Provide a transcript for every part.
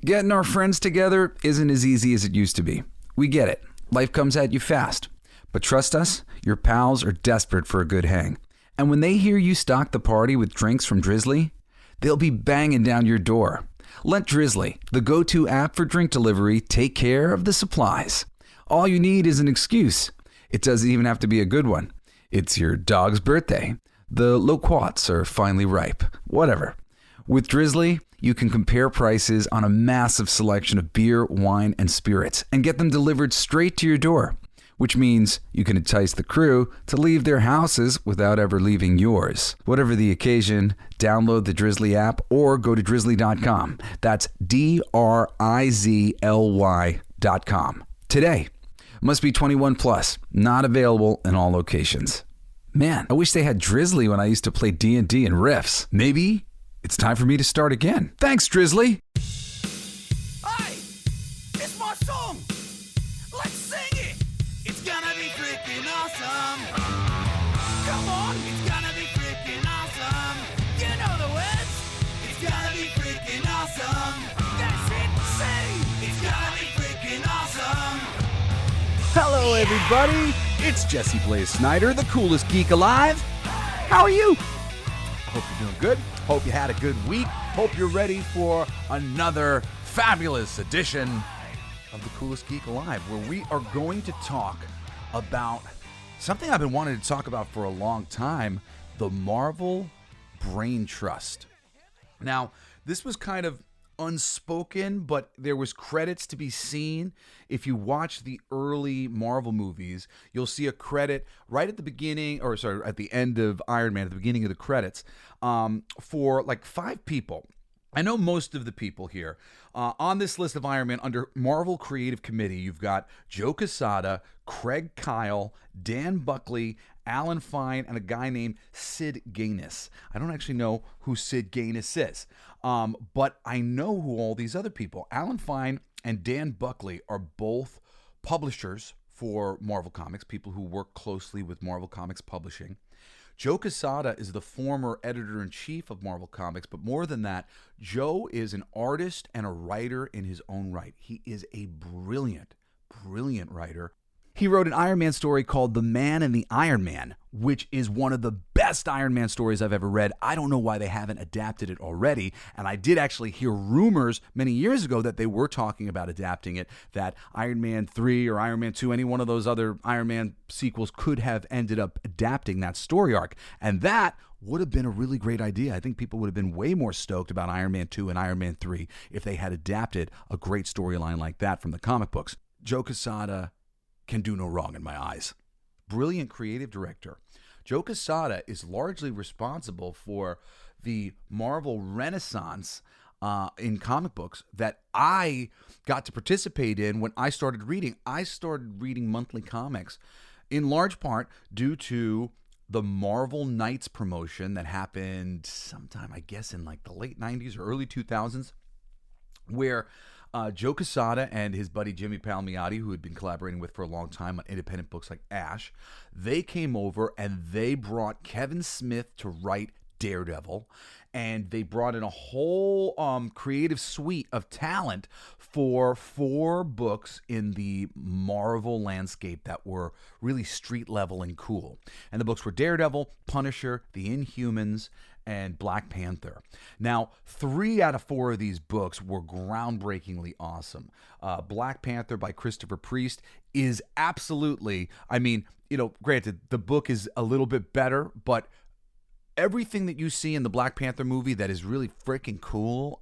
Getting our friends together isn't as easy as it used to be. We get it. Life comes at you fast. But trust us, your pals are desperate for a good hang. And when they hear you stock the party with drinks from Drizzly, they'll be banging down your door. Let Drizzly, the go-to app for drink delivery, take care of the supplies. All you need is an excuse. It doesn't even have to be a good one. It's your dog's birthday. The loquats are finally ripe. Whatever. With Drizzly, you can compare prices on a massive selection of beer, wine, and spirits and get them delivered straight to your door, which means you can entice the crew to leave their houses without ever leaving yours. Whatever the occasion, download the Drizzly app or go to drizzly.com. That's DRIZLY.com. Today. Must be 21 plus. Not available in all locations. Man, I wish they had Drizzly when I used to play D&D and Riffs. Maybe it's time for me to start again. Thanks, Drizzly. Hey, it's my song. Let's sing it. It's gonna be freaking awesome. Come on, it's gonna be freaking awesome. You know the words. It's gonna be freaking awesome. That's it. Say, it's gonna be freaking awesome. Hello, everybody. It's Jesse Blaze Snider, the coolest geek alive. How are you? I hope you're doing good. Hope you had a good week. Hope you're ready for another fabulous edition of the coolest geek alive, where we are going to talk about something I've been wanting to talk about for a long time, the Marvel Brain Trust. Now, this was kind of unspoken, but there was credits to be seen. If you watch the early Marvel movies, you'll see a credit right at the beginning, or sorry, at the end of Iron Man, at the beginning of the credits, for like 5 people. I know most of the people here. On this list of Iron Man, under Marvel Creative Committee, you've got Joe Quesada, Craig Kyle, Dan Buckley, Alan Fine, and a guy named Sid Gaines. I don't actually know who Sid Gaines is, but I know who all these other people. Alan Fine and Dan Buckley are both publishers for Marvel Comics, people who work closely with Marvel Comics Publishing. Joe Quesada is the former editor-in-chief of Marvel Comics, but more than that, Joe is an artist and a writer in his own right. He is a brilliant, brilliant writer. He wrote an Iron Man story called The Man and the Iron Man, which is one of the best Iron Man stories I've ever read. I don't know why they haven't adapted it already, and I did actually hear rumors many years ago that they were talking about adapting it, that Iron Man 3 or Iron Man 2, any one of those other Iron Man sequels could have ended up adapting that story arc, and that would have been a really great idea. I think people would have been way more stoked about Iron Man 2 and Iron Man 3 if they had adapted a great storyline like that from the comic books. Joe Quesada can do no wrong in my eyes. Brilliant creative director. Joe Quesada is largely responsible for the Marvel Renaissance in comic books that I got to participate in when I started reading. I started reading monthly comics in large part due to the Marvel Knights promotion that happened sometime, I guess, in like the late 90s or early 2000s, where Joe Quesada and his buddy Jimmy Palmiotti, who had been collaborating with for a long time on independent books like Ash, they came over and they brought Kevin Smith to write Daredevil, and they brought in a whole creative suite of talent for 4 books in the Marvel landscape that were really street level and cool. And the books were Daredevil, Punisher, The Inhumans, and Black Panther. Now, 3 out of 4 of these books were groundbreakingly awesome. Black Panther by Christopher Priest is absolutely, I mean, granted, the book is a little bit better, but everything that you see in the Black Panther movie that is really freaking cool,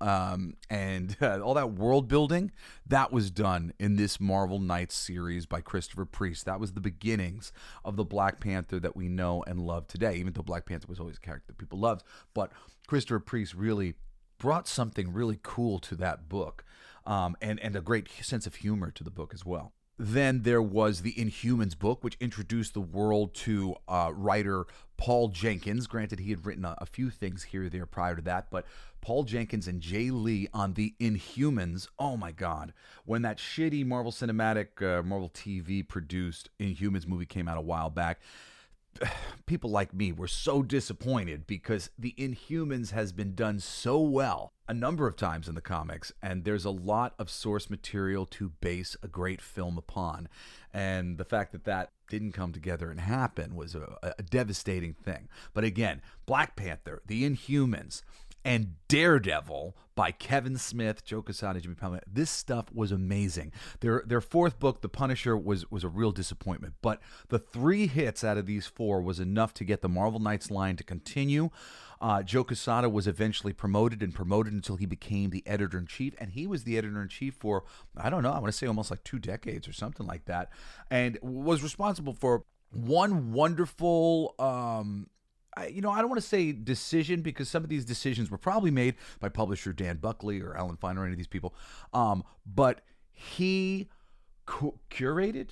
and all that world building, that was done in this Marvel Knights series by Christopher Priest. That was the beginnings of the Black Panther that we know and love today, even though Black Panther was always a character that people loved. But Christopher Priest really brought something really cool to that book, and a great sense of humor to the book as well. Then there was the Inhumans book, which introduced the world to writer Paul Jenkins. Granted, he had written a few things here or there prior to that, but Paul Jenkins and Jay Lee on the Inhumans, oh my God. When that shitty Marvel Cinematic, Marvel TV produced Inhumans movie came out a while back, people like me were so disappointed because the Inhumans has been done so well a number of times in the comics, and there's a lot of source material to base a great film upon. And the fact that that didn't come together and happen was a devastating thing. But again, Black Panther, the Inhumans, and Daredevil by Kevin Smith, Joe Quesada, Jimmy Palmiotti. This stuff was amazing. Their fourth book, The Punisher, was a real disappointment. But the 3 hits out of these 4 was enough to get the Marvel Knights line to continue. Joe Quesada was eventually promoted until he became the editor-in-chief. And he was the editor-in-chief for, I don't know, I want to say almost like 2 decades or something like that. And was responsible for one wonderful... I don't want to say decision, because some of these decisions were probably made by publisher Dan Buckley or Alan Fine or any of these people. But he curated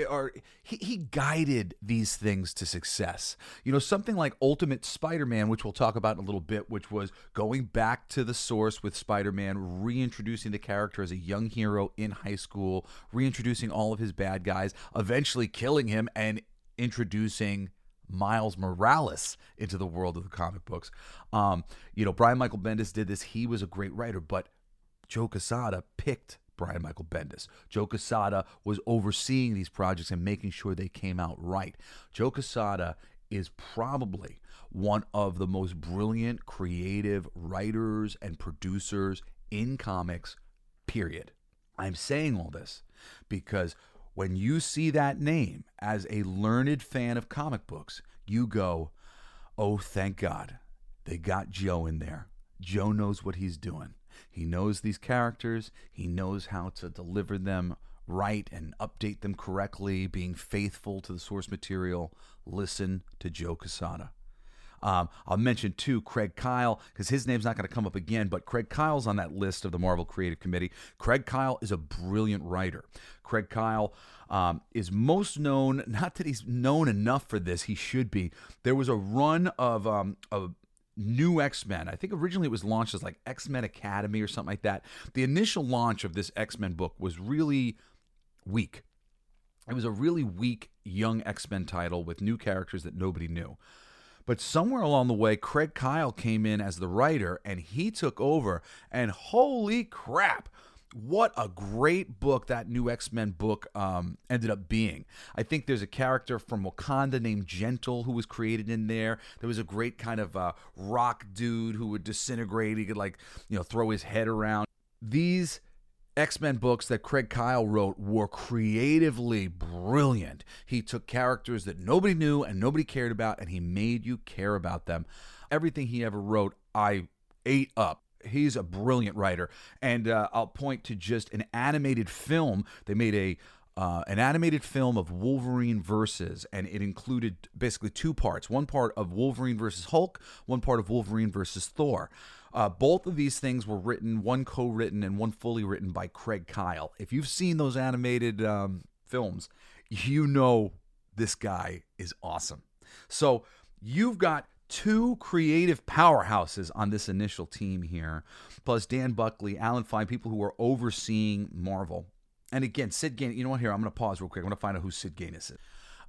or he guided these things to success. Something like Ultimate Spider-Man, which we'll talk about in a little bit, which was going back to the source with Spider-Man, reintroducing the character as a young hero in high school, reintroducing all of his bad guys, eventually killing him and introducing Miles Morales into the world of the comic books. Brian Michael Bendis did this. He was a great writer, but Joe Quesada picked Brian Michael Bendis. Joe Quesada was overseeing these projects and making sure they came out right. Joe Quesada is probably one of the most brilliant, creative writers and producers in comics, period. I'm saying all this because when you see that name as a learned fan of comic books, you go, oh, thank God, they got Joe in there. Joe knows what he's doing. He knows these characters. He knows how to deliver them right and update them correctly, being faithful to the source material. Listen to Joe Quesada. I'll mention, too, Craig Kyle, because his name's not going to come up again, but Craig Kyle's on that list of the Marvel Creative Committee. Craig Kyle is a brilliant writer. Craig Kyle is most known, not that he's known enough for this, he should be. There was a run of New X-Men. I think originally it was launched as like X-Men Academy or something like that. The initial launch of this X-Men book was really weak. It was a really weak young X-Men title with new characters that nobody knew. But somewhere along the way, Craig Kyle came in as the writer, and he took over, and holy crap, what a great book that new X-Men book ended up being. I think there's a character from Wakanda named Gentle who was created in there. There was a great kind of rock dude who would disintegrate. He could throw his head around. These X-Men books that Craig Kyle wrote were creatively brilliant. He took characters that nobody knew and nobody cared about, and he made you care about them. Everything he ever wrote, I ate up. He's a brilliant writer. And I'll point to just an animated film. They made an animated film of Wolverine versus, and it included basically 2 parts. One part of Wolverine versus Hulk, one part of Wolverine versus Thor. Both of these things were written, one co-written and one fully written by Craig Kyle. If you've seen those animated films, you know this guy is awesome. So you've got 2 creative powerhouses on this initial team here, plus Dan Buckley, Alan Fine, people who are overseeing Marvel. And again, Sid Gaines, you know what, here, I'm going to pause real quick. I'm going to find out who Sid Gaines is.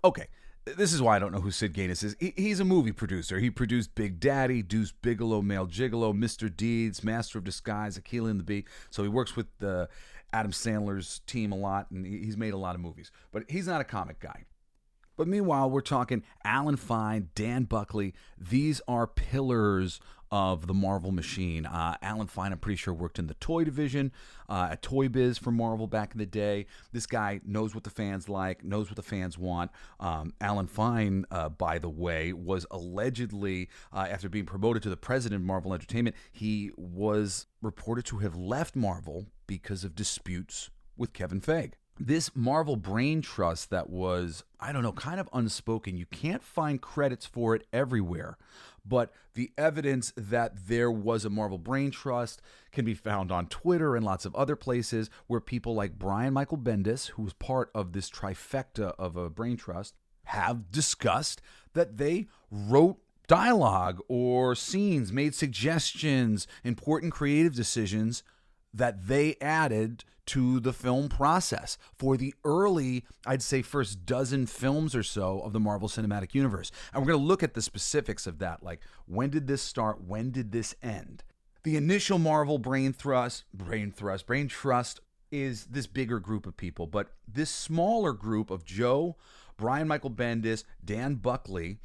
Okay, this is why I don't know who Sid Gaines is. He's a movie producer. He produced Big Daddy, Deuce Bigalow, Male Gigolo, Mr. Deeds, Master of Disguise, Aquila and the Bee. So he works with Adam Sandler's team a lot, and he's made a lot of movies. But he's not a comic guy. But meanwhile, we're talking Alan Fine, Dan Buckley. These are pillars of the Marvel machine. Alan Fine, I'm pretty sure, worked in the toy division at Toy Biz for Marvel back in the day. This guy knows what the fans like, knows what the fans want. Alan Fine, by the way, was allegedly, after being promoted to the president of Marvel Entertainment, he was reported to have left Marvel because of disputes with Kevin Feige. This Marvel Brain Trust that was, I don't know, kind of unspoken. You can't find credits for it everywhere, but the evidence that there was a Marvel Brain Trust can be found on Twitter and lots of other places where people like Brian Michael Bendis, who was part of this trifecta of a Brain Trust, have discussed that they wrote dialogue or scenes, made suggestions, important creative decisions that they added to the film process for the early, I'd say, first dozen films or so of the Marvel Cinematic Universe. And we're going to look at the specifics of that, like when did this start, when did this end? The initial Marvel brain trust is this bigger group of people, but this smaller group of Joe, Brian Michael Bendis, Dan Buckley,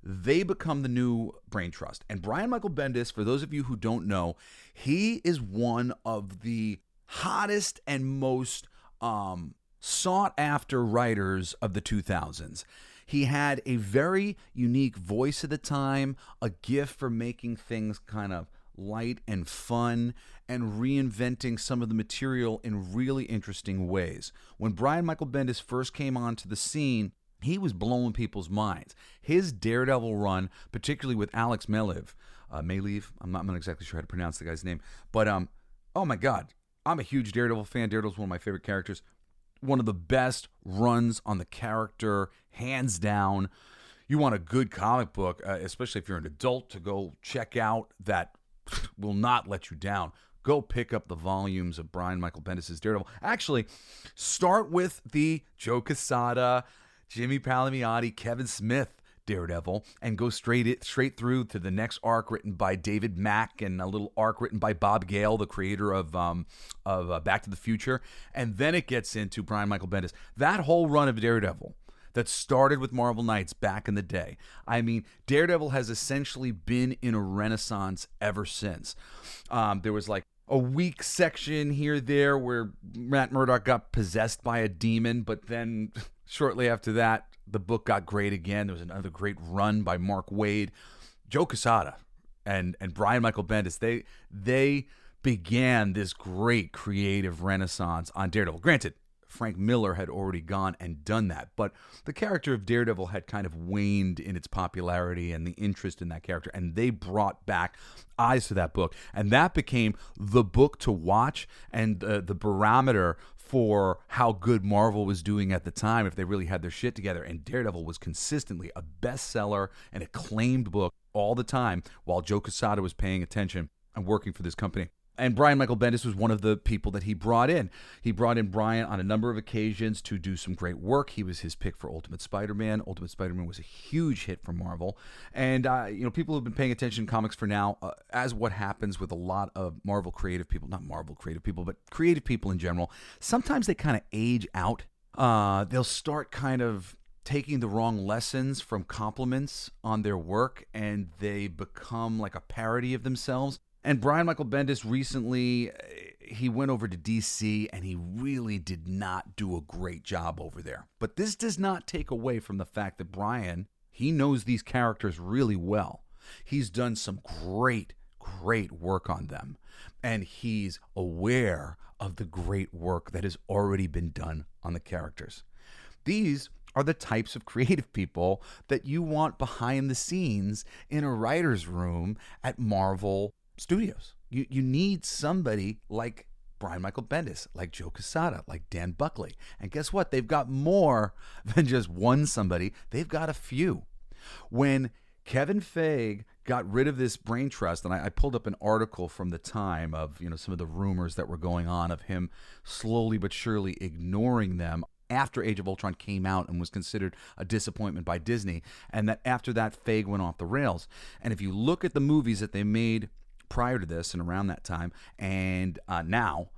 they become the new brain trust. And Brian Michael Bendis, for those of you who don't know, he is one of the hottest and most sought after writers of the 2000s. He had a very unique voice at the time, a gift for making things kind of light and fun, and reinventing some of the material in really interesting ways. When Brian Michael Bendis first came onto the scene, he was blowing people's minds. His Daredevil run, particularly with Alex Maleev, I'm not exactly sure how to pronounce the guy's name, but oh my God, I'm a huge Daredevil fan. Daredevil's one of my favorite characters. One of the best runs on the character, hands down. You want a good comic book, especially if you're an adult, to go check out that will not let you down. Go pick up the volumes of Brian Michael Bendis' Daredevil. Actually, start with the Joe Quesada, Jimmy Palmiotti, Kevin Smith Daredevil, and go straight through to the next arc written by David Mack and a little arc written by Bob Gale, the creator of Back to the Future, and then it gets into Brian Michael Bendis. That whole run of Daredevil that started with Marvel Knights back in the day. I mean, Daredevil has essentially been in a renaissance ever since. There was like a weak section here there where Matt Murdock got possessed by a demon, but then shortly after that, the book got great again. There was another great run by Mark Waid. Joe Quesada and Brian Michael Bendis, they began this great creative renaissance on Daredevil. Granted, Frank Miller had already gone and done that, but the character of Daredevil had kind of waned in its popularity and the interest in that character, and they brought back eyes to that book, and that became the book to watch and the barometer for how good Marvel was doing at the time, if they really had their shit together. And Daredevil was consistently a bestseller, an acclaimed book all the time, while Joe Quesada was paying attention and working for this company. And Brian Michael Bendis was one of the people that he brought in. He brought in Brian on a number of occasions to do some great work. He was his pick for Ultimate Spider-Man. Ultimate Spider-Man was a huge hit for Marvel. And, people who've been paying attention to comics for now, as what happens with a lot of Marvel creative people, not Marvel creative people, but creative people in general, sometimes they kind of age out. They'll start kind of taking the wrong lessons from compliments on their work, and they become like a parody of themselves. And Brian Michael Bendis recently, he went over to DC, and he really did not do a great job over there. But this does not take away from the fact that Brian, he knows these characters really well. He's done some great work on them. And he's aware of the great work that has already been done on the characters. These are the types of creative people that you want behind the scenes in a writer's room at Marvel Studios. You need somebody like Brian Michael Bendis, like Joe Quesada, like Dan Buckley. And guess what? They've got more than just one somebody. They've got a few. When Kevin Feige got rid of this brain trust, and I pulled up an article from the time of some of the rumors that were going on of him slowly but surely ignoring them after Age of Ultron came out and was considered a disappointment by Disney, and that after that Feige went off the rails. And if you look at the movies that they made prior to this and around that time and now,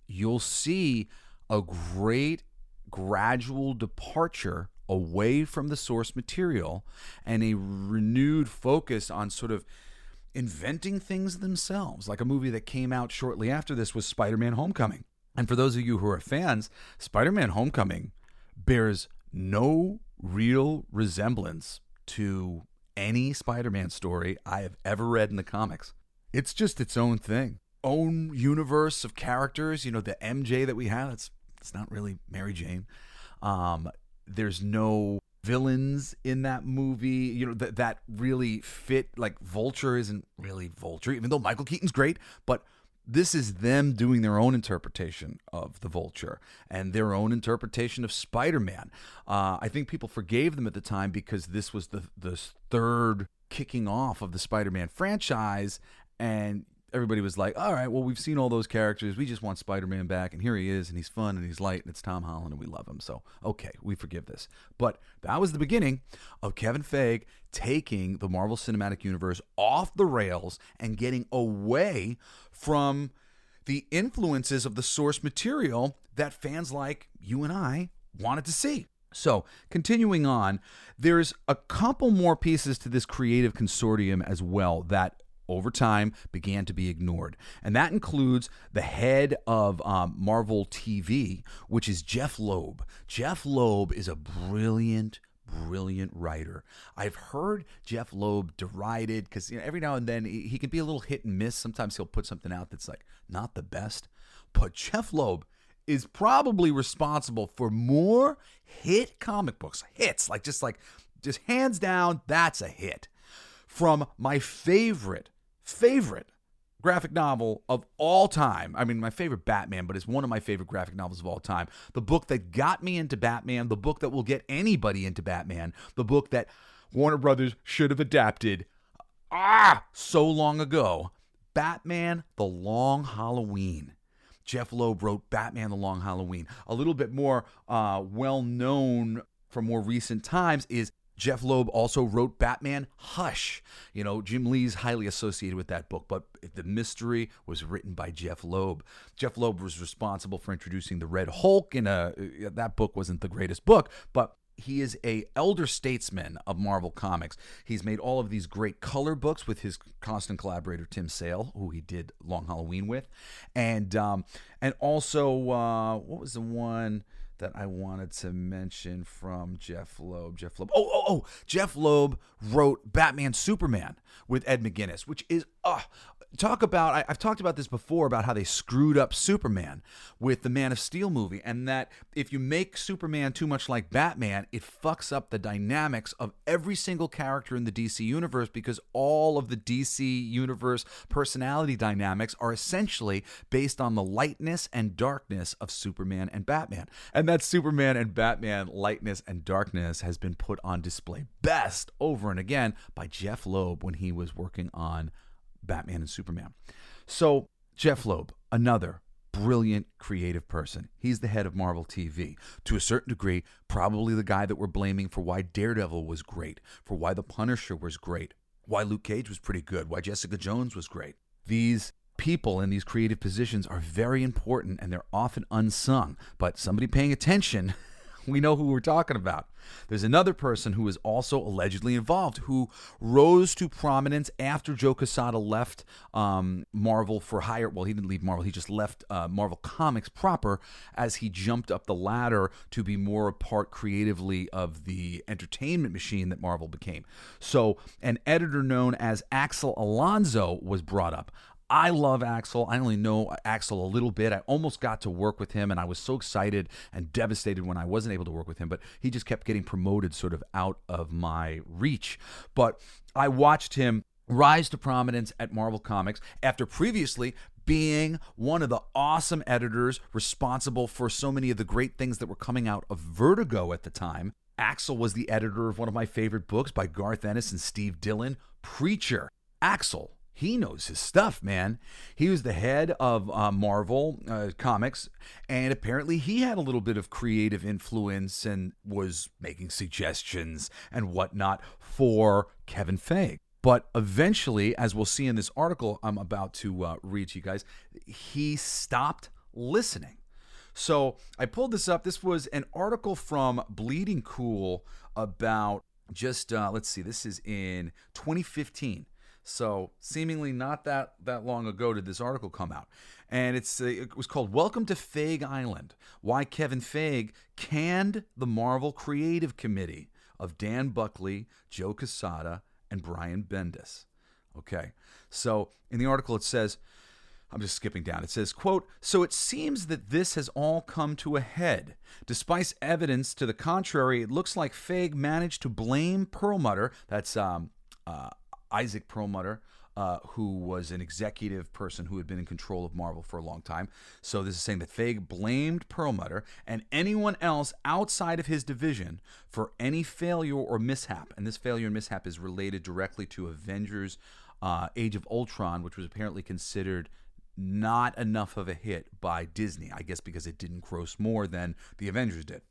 you'll see a great gradual departure away from the source material and a renewed focus on sort of inventing things themselves. Like a movie that came out shortly after this was Spider-Man Homecoming. And for those of you who are fans, Spider-Man Homecoming bears no real resemblance to any Spider-Man story I have ever read in the comics. It's just its own thing. Own universe of characters. The MJ that we have, it's not really Mary Jane. There's no villains in that movie, that really fit. Like Vulture isn't really Vulture, even though Michael Keaton's great, but this is them doing their own interpretation of the Vulture and their own interpretation of Spider-Man. I think people forgave them at the time because this was the third kicking off of the Spider-Man franchise, and everybody was like, all right, well, we've seen all those characters. We just want Spider-Man back, and here he is, and he's fun, and he's light, and it's Tom Holland, and we love him. So, okay, we forgive this. But that was the beginning of Kevin Feige taking the Marvel Cinematic Universe off the rails and getting away from the influences of the source material that fans like you and I wanted to see. So, continuing on, there's a couple more pieces to this creative consortium as well that over time began to be ignored. And that includes the head of Marvel TV, which is Jeff Loeb. Jeff Loeb is a brilliant writer. I've heard Jeff Loeb derided because every now and then he can be a little hit and miss. Sometimes he'll put something out that's like not the best. But Jeff Loeb is probably responsible for more hit comic books. Hits, just hands down, that's a hit. From my favorite graphic novel of all time. I mean, my favorite Batman, but it's one of my favorite graphic novels of all time. The book that got me into Batman, the book that will get anybody into Batman, the book that Warner Brothers should have adapted so long ago. Batman: The Long Halloween. Jeff Loeb wrote Batman: The Long Halloween. A little bit more well-known from more recent times is Jeff Loeb also wrote Batman Hush. Jim Lee's highly associated with that book, but the mystery was written by Jeff Loeb. Jeff Loeb was responsible for introducing the Red Hulk, and that book wasn't the greatest book, but he is a elder statesman of Marvel Comics. He's made all of these great color books with his constant collaborator Tim Sale, who he did Long Halloween with, and also what was the one that I wanted to mention from Jeff Loeb? Jeff Loeb wrote Batman Superman with Ed McGuinness, which is I've talked about this before about how they screwed up Superman with the Man of Steel movie, and that if you make Superman too much like Batman, it fucks up the dynamics of every single character in the DC universe, because all of the DC universe personality dynamics are essentially based on the lightness and darkness of Superman and Batman. And that Superman and Batman lightness and darkness has been put on display best over and again by Jeff Loeb when he was working on Batman and Superman. So Jeff Loeb, another brilliant creative person. He's the head of Marvel TV. To a certain degree, probably the guy that we're blaming for why Daredevil was great, for why The Punisher was great, why Luke Cage was pretty good, why Jessica Jones was great. These people in these creative positions are very important, and they're often unsung. But somebody paying attention, we know who we're talking about. There's another person who is also allegedly involved, who rose to prominence after Joe Quesada left Marvel for hire. Well, he didn't leave Marvel. He just left Marvel Comics proper as he jumped up the ladder to be more a part creatively of the entertainment machine that Marvel became. So an editor known as Axel Alonso was brought up. I love Axel. I only know Axel a little bit. I almost got to work with him, and I was so excited and devastated when I wasn't able to work with him, but he just kept getting promoted sort of out of my reach. But I watched him rise to prominence at Marvel Comics after previously being one of the awesome editors responsible for so many of the great things that were coming out of Vertigo at the time. Axel was the editor of one of my favorite books by Garth Ennis and Steve Dillon, Preacher. Axel, he knows his stuff, man. He was the head of Marvel Comics, and apparently he had a little bit of creative influence and was making suggestions and whatnot for Kevin Feige. But eventually, as we'll see in this article I'm about to read to you guys, he stopped listening. So I pulled this up. This was an article from Bleeding Cool about just, let's see, this is in 2015. So seemingly not that long ago did this article come out. And it was called Welcome to Feige Island, Why Kevin Feige Canned the Marvel Creative Committee of Dan Buckley, Joe Quesada, and Brian Bendis. Okay, so in the article it says, I'm just skipping down. It says, quote, so it seems that this has all come to a head. Despite evidence to the contrary, it looks like Feige managed to blame Perlmutter, that's Isaac Perlmutter, who was an executive person who had been in control of Marvel for a long time. So this is saying that Feige blamed Perlmutter and anyone else outside of his division for any failure or mishap. And this failure and mishap is related directly to Avengers Age of Ultron, which was apparently considered not enough of a hit by Disney, I guess because it didn't gross more than the Avengers did.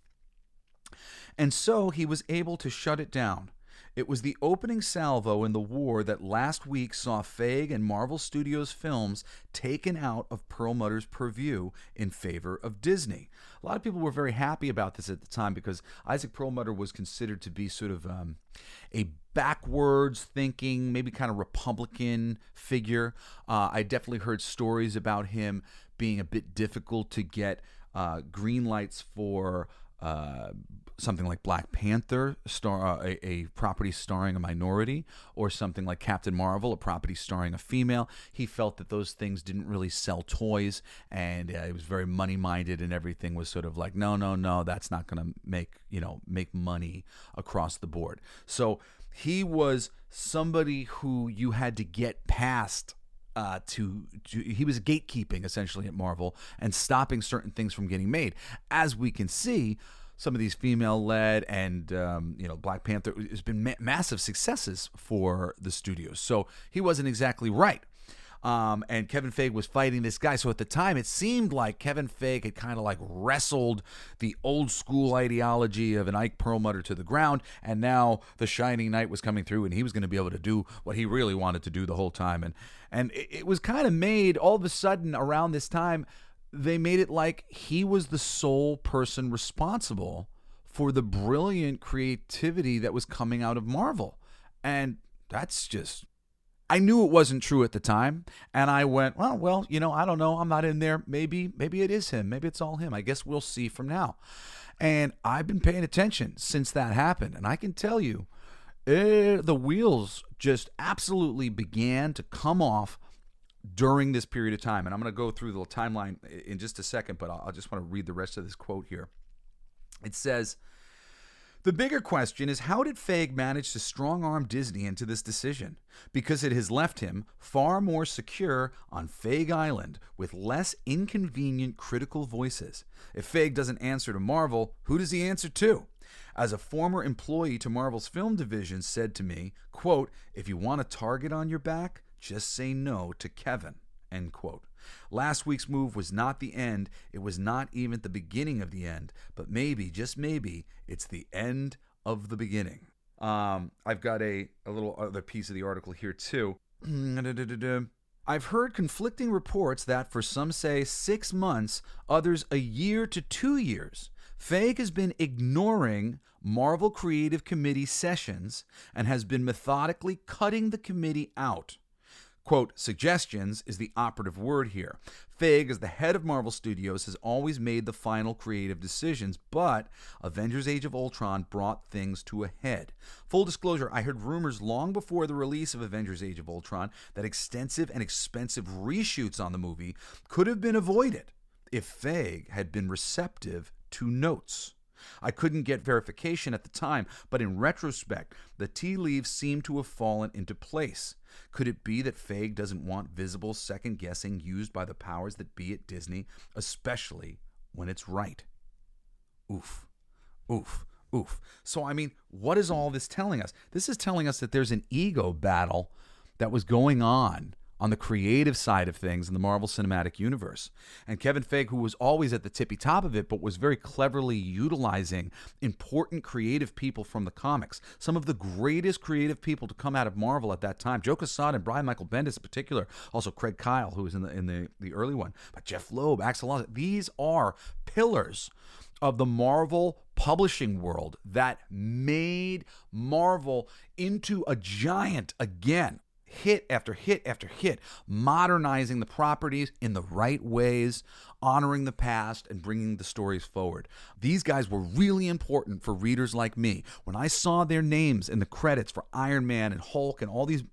And so he was able to shut it down. It was the opening salvo in the war that last week saw Feige and Marvel Studios films taken out of Perlmutter's purview in favor of Disney. A lot of people were very happy about this at the time because Isaac Perlmutter was considered to be sort of a backwards thinking, maybe kind of Republican figure. I definitely heard stories about him being a bit difficult to get green lights for something like Black Panther, a property starring a minority, or something like Captain Marvel, a property starring a female. He felt that those things didn't really sell toys, and he was very money-minded, and everything was sort of like, no, that's not going to make money across the board. So he was somebody who you had to get past. He was gatekeeping essentially at Marvel and stopping certain things from getting made. As we can see, some of these female-led and Black Panther has been massive successes for the studios. So he wasn't exactly right. And Kevin Feige was fighting this guy. So at the time, it seemed like Kevin Feige had kind of like wrestled the old school ideology of an Ike Perlmutter to the ground. And now the Shining Knight was coming through, and he was going to be able to do what he really wanted to do the whole time. And it was kind of made all of a sudden around this time. They made it like he was the sole person responsible for the brilliant creativity that was coming out of Marvel. And that's just... I knew it wasn't true at the time, and I went, well, I don't know. I'm not in there. Maybe it is him. Maybe it's all him. I guess we'll see from now. And I've been paying attention since that happened, and I can tell you, the wheels just absolutely began to come off during this period of time. And I'm going to go through the timeline in just a second, but I just want to read the rest of this quote here. It says, "The bigger question is, how did Feige manage to strong-arm Disney into this decision? Because it has left him far more secure on Feige Island with less inconvenient critical voices. If Feige doesn't answer to Marvel, who does he answer to? As a former employee to Marvel's film division said to me, quote, if you want a target on your back, just say no to Kevin, end quote. Last week's move was not the end. It was not even the beginning of the end. But maybe, just maybe, it's the end of the beginning." I've got a little other piece of the article here too. "I've heard conflicting reports that for some say 6 months, others a year to 2 years. Feige has been ignoring Marvel Creative Committee sessions and has been methodically cutting the committee out. Quote, suggestions is the operative word here. Feige, as the head of Marvel Studios, has always made the final creative decisions, but Avengers Age of Ultron brought things to a head. Full disclosure, I heard rumors long before the release of Avengers Age of Ultron that extensive and expensive reshoots on the movie could have been avoided if Feige had been receptive to notes. I couldn't get verification at the time, but in retrospect, the tea leaves seem to have fallen into place. Could it be that Feige doesn't want visible second-guessing used by the powers that be at Disney, especially when it's right? Oof, oof, oof. So, I mean, what is all this telling us? This is telling us that there's an ego battle that was going on the creative side of things in the Marvel Cinematic Universe. And Kevin Feige, who was always at the tippy top of it, but was very cleverly utilizing important creative people from the comics, some of the greatest creative people to come out of Marvel at that time, Joe Quesada and Brian Michael Bendis in particular, also Craig Kyle, who was in the early one, but Jeff Loeb, Axel Oz, these are pillars of the Marvel publishing world that made Marvel into a giant again. Hit after hit after hit, modernizing the properties in the right ways, honoring the past, and bringing the stories forward. These guys were really important for readers like me. When I saw their names in the credits for Iron Man and Hulk and all these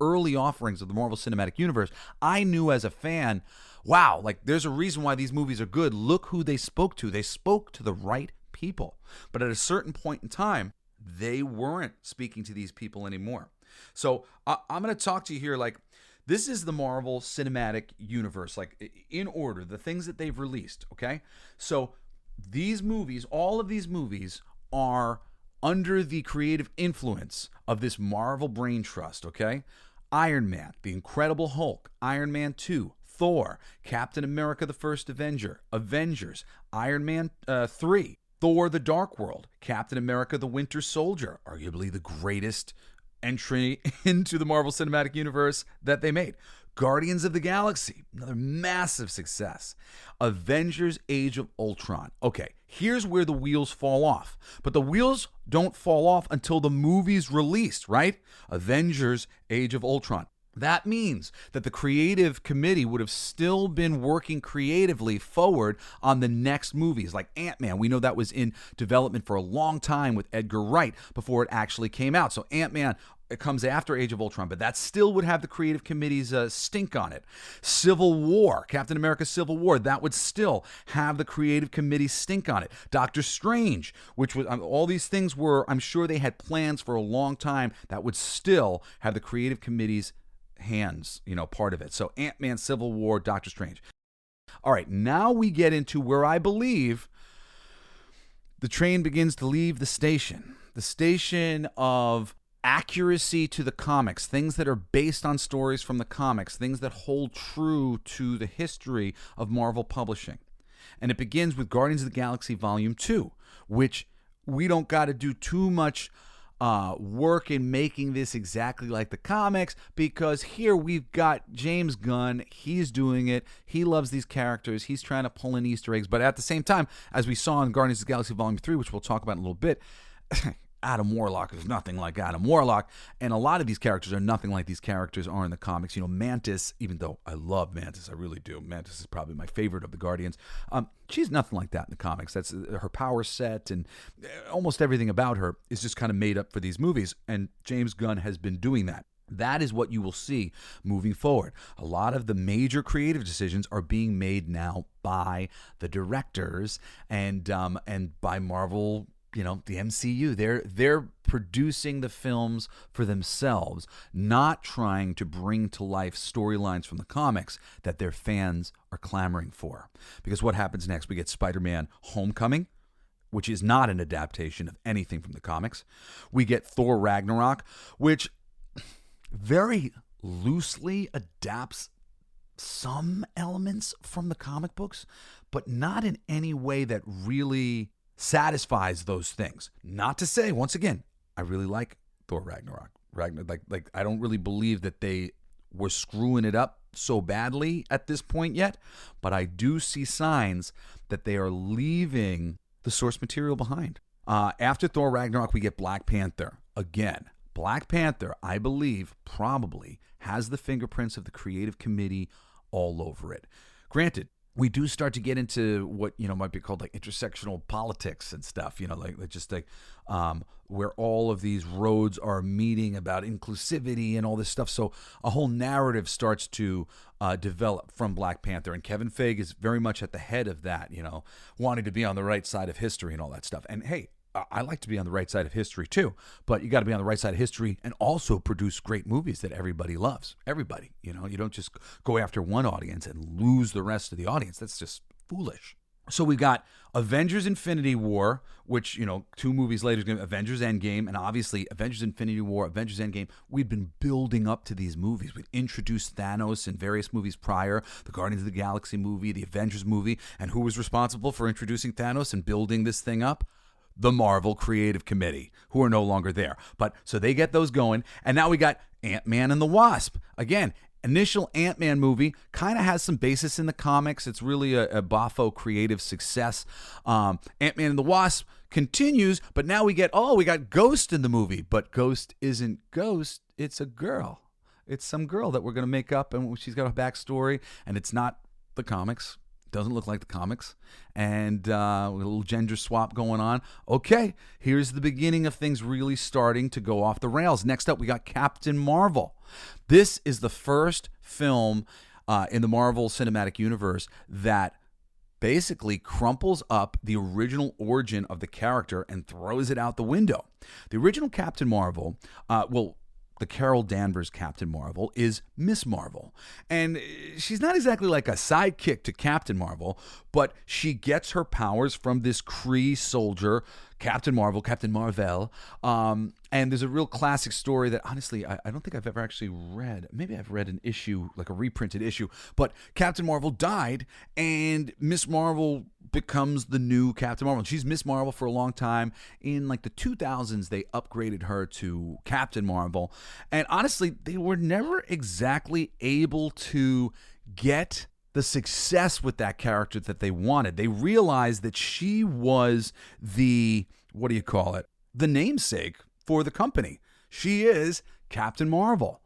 early offerings of the Marvel Cinematic Universe, I knew as a fan, wow, like there's a reason why these movies are good. Look who they spoke to. They spoke to the right people. But at a certain point in time, they weren't speaking to these people anymore. So I'm going to talk to you here like this is the Marvel Cinematic Universe, like in order, the things that they've released, okay? So these movies, all of these movies are under the creative influence of this Marvel brain trust, okay? Iron Man, The Incredible Hulk, Iron Man 2, Thor, Captain America the First Avenger, Avengers, Iron Man 3, Thor the Dark World, Captain America the Winter Soldier, arguably the greatest entry into the Marvel Cinematic Universe that they made. Guardians of the Galaxy, another massive success. Avengers Age of Ultron. Okay, here's where the wheels fall off. But the wheels don't fall off until the movie's released, right? Avengers Age of Ultron. That means that the creative committee would have still been working creatively forward on the next movies. Like Ant-Man, we know that was in development for a long time with Edgar Wright before it actually came out. So Ant-Man, it comes after Age of Ultron, but that still would have the creative committee's stink on it. Civil War, Captain America Civil War, that would still have the creative committee's stink on it. Doctor Strange, which was, all these things were, I'm sure they had plans for a long time that would still have the creative committee's hands, part of it. So Ant-Man, Civil War, Doctor Strange. All right, now we get into where I believe the train begins to leave the station. The station of accuracy to the comics, things that are based on stories from the comics, things that hold true to the history of Marvel publishing. And it begins with Guardians of the Galaxy Volume 2, which we don't got to do too much work in making this exactly like the comics, because here we've got James Gunn. He's doing it. He loves these characters. He's trying to pull in Easter eggs. But at the same time, as we saw in Guardians of the Galaxy Volume 3, which we'll talk about in a little bit, Adam Warlock is nothing like Adam Warlock, and a lot of these characters are nothing like these characters are in the comics. Mantis, even though I love Mantis, I really do. Mantis is probably my favorite of the Guardians. She's nothing like that in the comics. That's her power set, and almost everything about her is just kind of made up for these movies, and James Gunn has been doing that. That is what you will see moving forward. A lot of the major creative decisions are being made now by the directors and by Marvel. The MCU, they're producing the films for themselves, not trying to bring to life storylines from the comics that their fans are clamoring for. Because what happens next? We get Spider-Man Homecoming, which is not an adaptation of anything from the comics. We get Thor Ragnarok, which very loosely adapts some elements from the comic books, but not in any way that really satisfies those things. Not to say, once again, I really like Thor Ragnarok. Like I don't really believe that they were screwing it up so badly at this point yet, but I do see signs that they are leaving the source material behind. After Thor Ragnarok, we get Black Panther. Again, Black Panther, I believe, probably has the fingerprints of the creative committee all over it. Granted, we do start to get into what might be called like intersectional politics and stuff, where all of these roads are meeting about inclusivity and all this stuff. So a whole narrative starts to develop from Black Panther, and Kevin Feige is very much at the head of that, wanting to be on the right side of history and all that stuff. And hey, I like to be on the right side of history too, but you got to be on the right side of history and also produce great movies that everybody loves. Everybody, you don't just go after one audience and lose the rest of the audience. That's just foolish. So we got Avengers Infinity War, which, 2 movies later is going to be Avengers Endgame, and obviously Avengers Infinity War, Avengers Endgame. We've been building up to these movies. We've introduced Thanos in various movies prior, the Guardians of the Galaxy movie, the Avengers movie, and who was responsible for introducing Thanos and building this thing up? The Marvel Creative Committee, who are no longer there. But so they get those going. And now we got Ant-Man and the Wasp. Again, initial Ant-Man movie kind of has some basis in the comics. It's really a Boffo creative success. Ant-Man and the Wasp continues, but now we got Ghost in the movie. But Ghost isn't Ghost, it's a girl. It's some girl that we're going to make up, and she's got a backstory, and it's not the comics. Doesn't look like the comics, and a little gender swap going on. Okay, here's the beginning of things really starting to go off the rails. Next up, we got Captain Marvel. This is the first film in the Marvel Cinematic Universe that basically crumples up the original origin of the character and throws it out the window. The original Captain Marvel, the Carol Danvers Captain Marvel is Miss Marvel. And she's not exactly like a sidekick to Captain Marvel, but she gets her powers from this Kree soldier, Captain Marvel, Captain Marvel. And there's a real classic story that, honestly, I don't think I've ever actually read. Maybe I've read an issue, like a reprinted issue. But Captain Marvel died, and Miss Marvel becomes the new Captain Marvel. And she's Miss Marvel for a long time. In like the 2000s, they upgraded her to Captain Marvel. And honestly, they were never exactly able to get the success with that character that they wanted. They realized that she was the, the namesake for the company. She is Captain Marvel.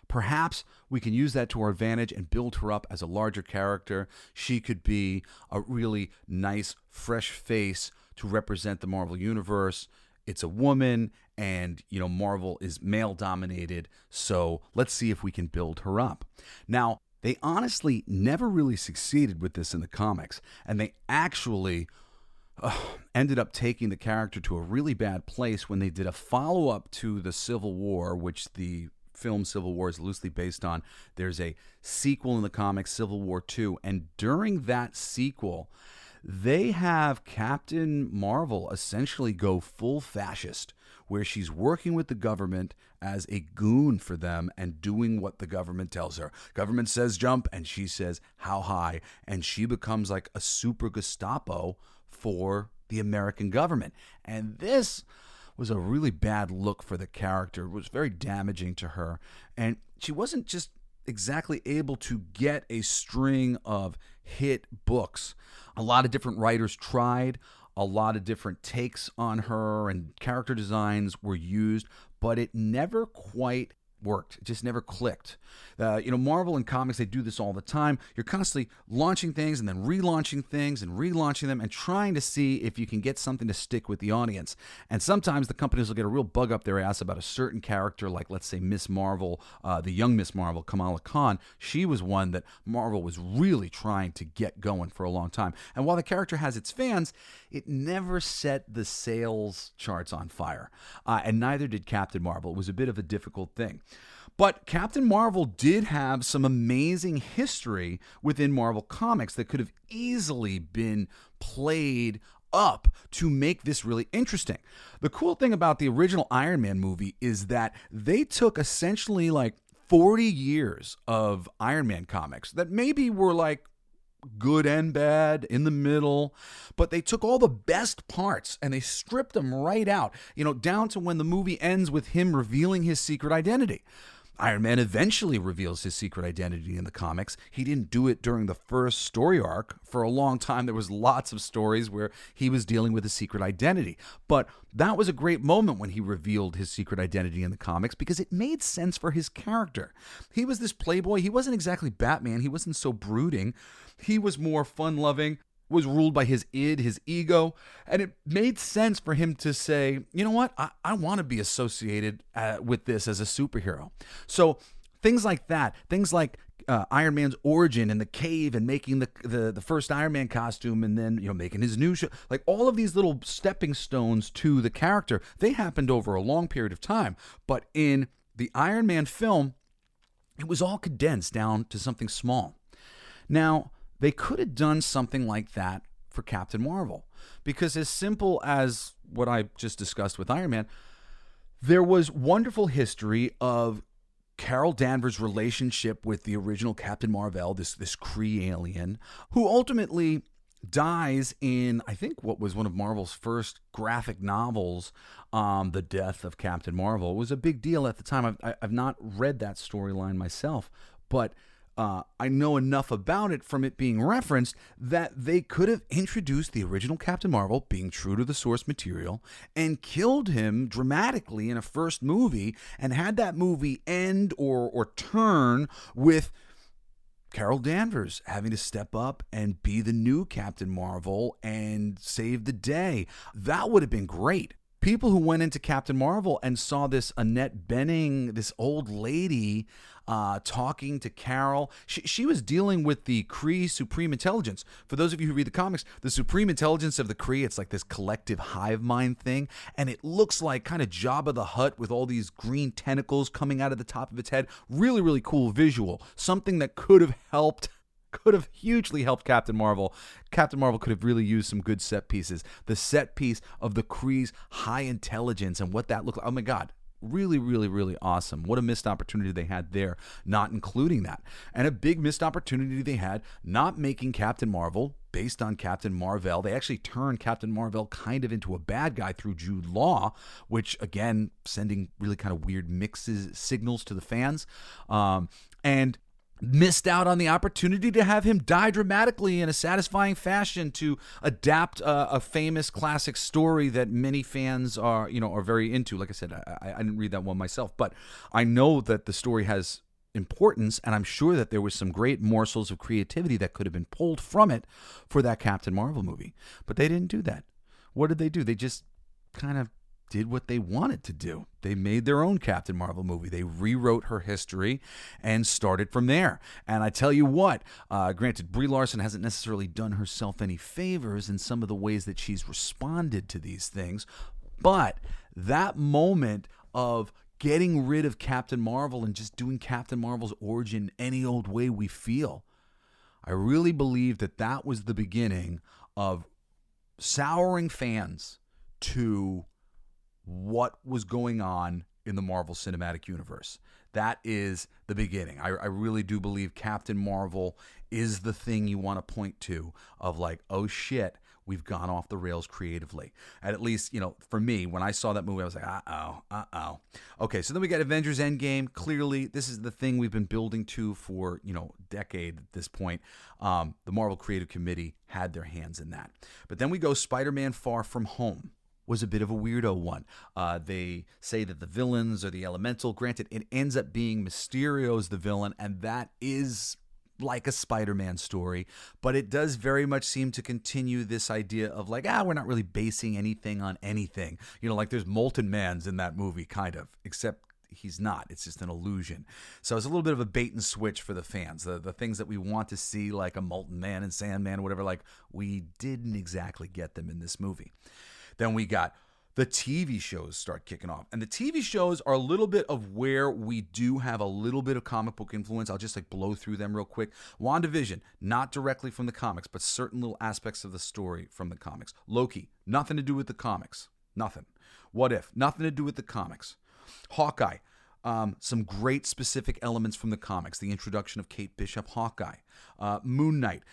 Perhaps we can use that to our advantage and build her up as a larger character. She could be a really nice, fresh face to represent the Marvel Universe. It's a woman, and, Marvel is male-dominated, so let's see if we can build her up. Now, they honestly never really succeeded with this in the comics, and they actually ended up taking the character to a really bad place when they did a follow-up to the Civil War, which the film Civil War is loosely based on. There's a sequel in the comics, Civil War II, and during that sequel, they have Captain Marvel essentially go full fascist, where she's working with the government as a goon for them and doing what the government tells her. Government says jump, and she says how high, and she becomes like a super Gestapo for the American government. And this was a really bad look for the character. It was very damaging to her, and she wasn't just exactly able to get a string of hit books. A lot of different writers tried, a lot of different takes on her, and character designs were used, but it never quite worked. It just never clicked. Marvel and comics, they do this all the time. You're constantly launching things and then relaunching things and relaunching them and trying to see if you can get something to stick with the audience. And sometimes the companies will get a real bug up their ass about a certain character, like, let's say, Miss Marvel, the young Miss Marvel, Kamala Khan. She was one that Marvel was really trying to get going for a long time. And while the character has its fans, it never set the sales charts on fire. And neither did Captain Marvel. It was a bit of a difficult thing. But Captain Marvel did have some amazing history within Marvel Comics that could have easily been played up to make this really interesting. The cool thing about the original Iron Man movie is that they took essentially like 40 years of Iron Man comics that maybe were like good and bad, in the middle, but they took all the best parts and they stripped them right out, down to when the movie ends with him revealing his secret identity. Iron Man eventually reveals his secret identity in the comics. He didn't do it during the first story arc. For a long time, there was lots of stories where he was dealing with a secret identity. But that was a great moment when he revealed his secret identity in the comics because it made sense for his character. He was this playboy. He wasn't exactly Batman. He wasn't so brooding. He was more fun-loving, was ruled by his id, his ego, and it made sense for him to say, you know what, I want to be associated with this as a superhero. So things like that, things like Iron Man's origin in the cave and making the first Iron Man costume and then making his new show, like all of these little stepping stones to the character, they happened over a long period of time. But in the Iron Man film, it was all condensed down to something small. Now, they could have done something like that for Captain Marvel, because as simple as what I just discussed with Iron Man, there was wonderful history of Carol Danvers' relationship with the original Captain Marvel, this Kree alien, who ultimately dies in, I think, what was one of Marvel's first graphic novels, the death of Captain Marvel. It was a big deal at the time. I've not read that storyline myself, but I know enough about it from it being referenced that they could have introduced the original Captain Marvel, being true to the source material, and killed him dramatically in a first movie, and had that movie end or turn with Carol Danvers having to step up and be the new Captain Marvel and save the day. That would have been great. people who went into Captain Marvel and saw this Annette Bening, this old lady, talking to Carol. She was dealing with the Kree Supreme Intelligence. For those of you who read the comics, the Supreme Intelligence of the Kree, it's like this collective hive mind thing, and it looks like kind of Jabba the Hutt with all these green tentacles coming out of the top of its head. Really, really cool visual. Something that could have hugely helped Captain Marvel. Captain Marvel could have really used some good set pieces. The set piece of the Kree's high intelligence and what that looked like. Oh my God. Really, really, really awesome. What a missed opportunity they had there, not including that. And a big missed opportunity they had not making Captain Marvel based on Captain Marvel. They actually turned Captain Marvel kind of into a bad guy through Jude Law, which, again, sending really kind of weird signals to the fans. And missed out on the opportunity to have him die dramatically in a satisfying fashion to adapt a famous classic story that many fans are very into. Like I said, I didn't read that one myself, but I know that the story has importance, and I'm sure that there was some great morsels of creativity that could have been pulled from it for that Captain Marvel movie. But they didn't do that. What did they do? They just kind of did what they wanted to do. They made their own Captain Marvel movie. They rewrote her history and started from there. And I tell you what, granted, Brie Larson hasn't necessarily done herself any favors in some of the ways that she's responded to these things, but that moment of getting rid of Captain Marvel and just doing Captain Marvel's origin any old way we feel, I really believe that that was the beginning of souring fans to what was going on in the Marvel Cinematic Universe. That is the beginning. I really do believe Captain Marvel is the thing you want to point to of like, oh shit, we've gone off the rails creatively. And at least, for me, when I saw that movie, I was like, uh-oh. Okay, so then we got Avengers Endgame. Clearly, this is the thing we've been building to for, decade at this point. The Marvel Creative Committee had their hands in that. But then we go Spider-Man Far From Home. Was a bit of a weirdo one. They say that the villains are the elemental. Granted, it ends up being Mysterio's the villain, and that is like a Spider-Man story, but it does very much seem to continue this idea of like, we're not really basing anything on anything. Like there's Molten Man's in that movie, kind of, except he's not. It's just an illusion. So it's a little bit of a bait and switch for the fans. The things that we want to see, like a Molten Man and Sandman, whatever, like we didn't exactly get them in this movie. Then we got the TV shows start kicking off. And the TV shows are a little bit of where we do have a little bit of comic book influence. I'll just blow through them real quick. WandaVision, not directly from the comics, but certain little aspects of the story from the comics. Loki, nothing to do with the comics. Nothing. What If, nothing to do with the comics. Hawkeye, some great specific elements from the comics. The introduction of Kate Bishop, Hawkeye. Moon Knight,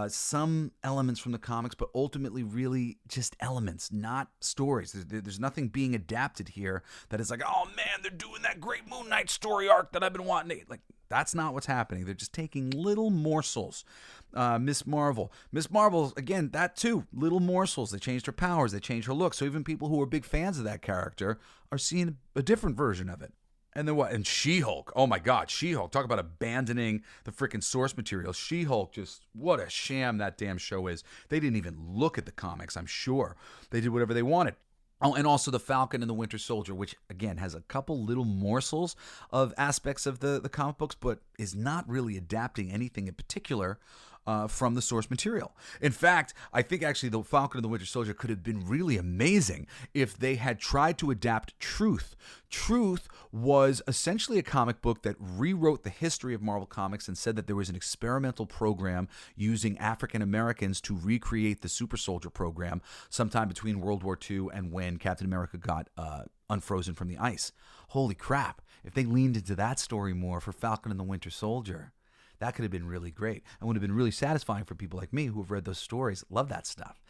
some elements from the comics, but ultimately really just elements, not stories. There's nothing being adapted here that is like, oh man, they're doing that great Moon Knight story arc that I've been wanting to. Like, that's not what's happening. They're just taking little morsels. Miss Marvel, again, that too, little morsels. They changed her powers, they changed her look. So even people who are big fans of that character are seeing a different version of it. And then what? And She-Hulk. Oh my God, She-Hulk. Talk about abandoning the freaking source material. She-Hulk, just what a sham that damn show is. They didn't even look at the comics, I'm sure. They did whatever they wanted. Oh, and also the Falcon and the Winter Soldier, which, again, has a couple little morsels of aspects of the comic books, but is not really adapting anything in particular from the source material. In fact, I think actually the Falcon and the Winter Soldier could have been really amazing if they had tried to adapt Truth. Truth was essentially a comic book that rewrote the history of Marvel Comics and said that there was an experimental program using African Americans to recreate the Super Soldier program sometime between World War II and when Captain America got unfrozen from the ice. Holy crap. If they leaned into that story more for Falcon and the Winter Soldier, that could have been really great and would have been really satisfying for people like me who have read those stories. Love that stuff.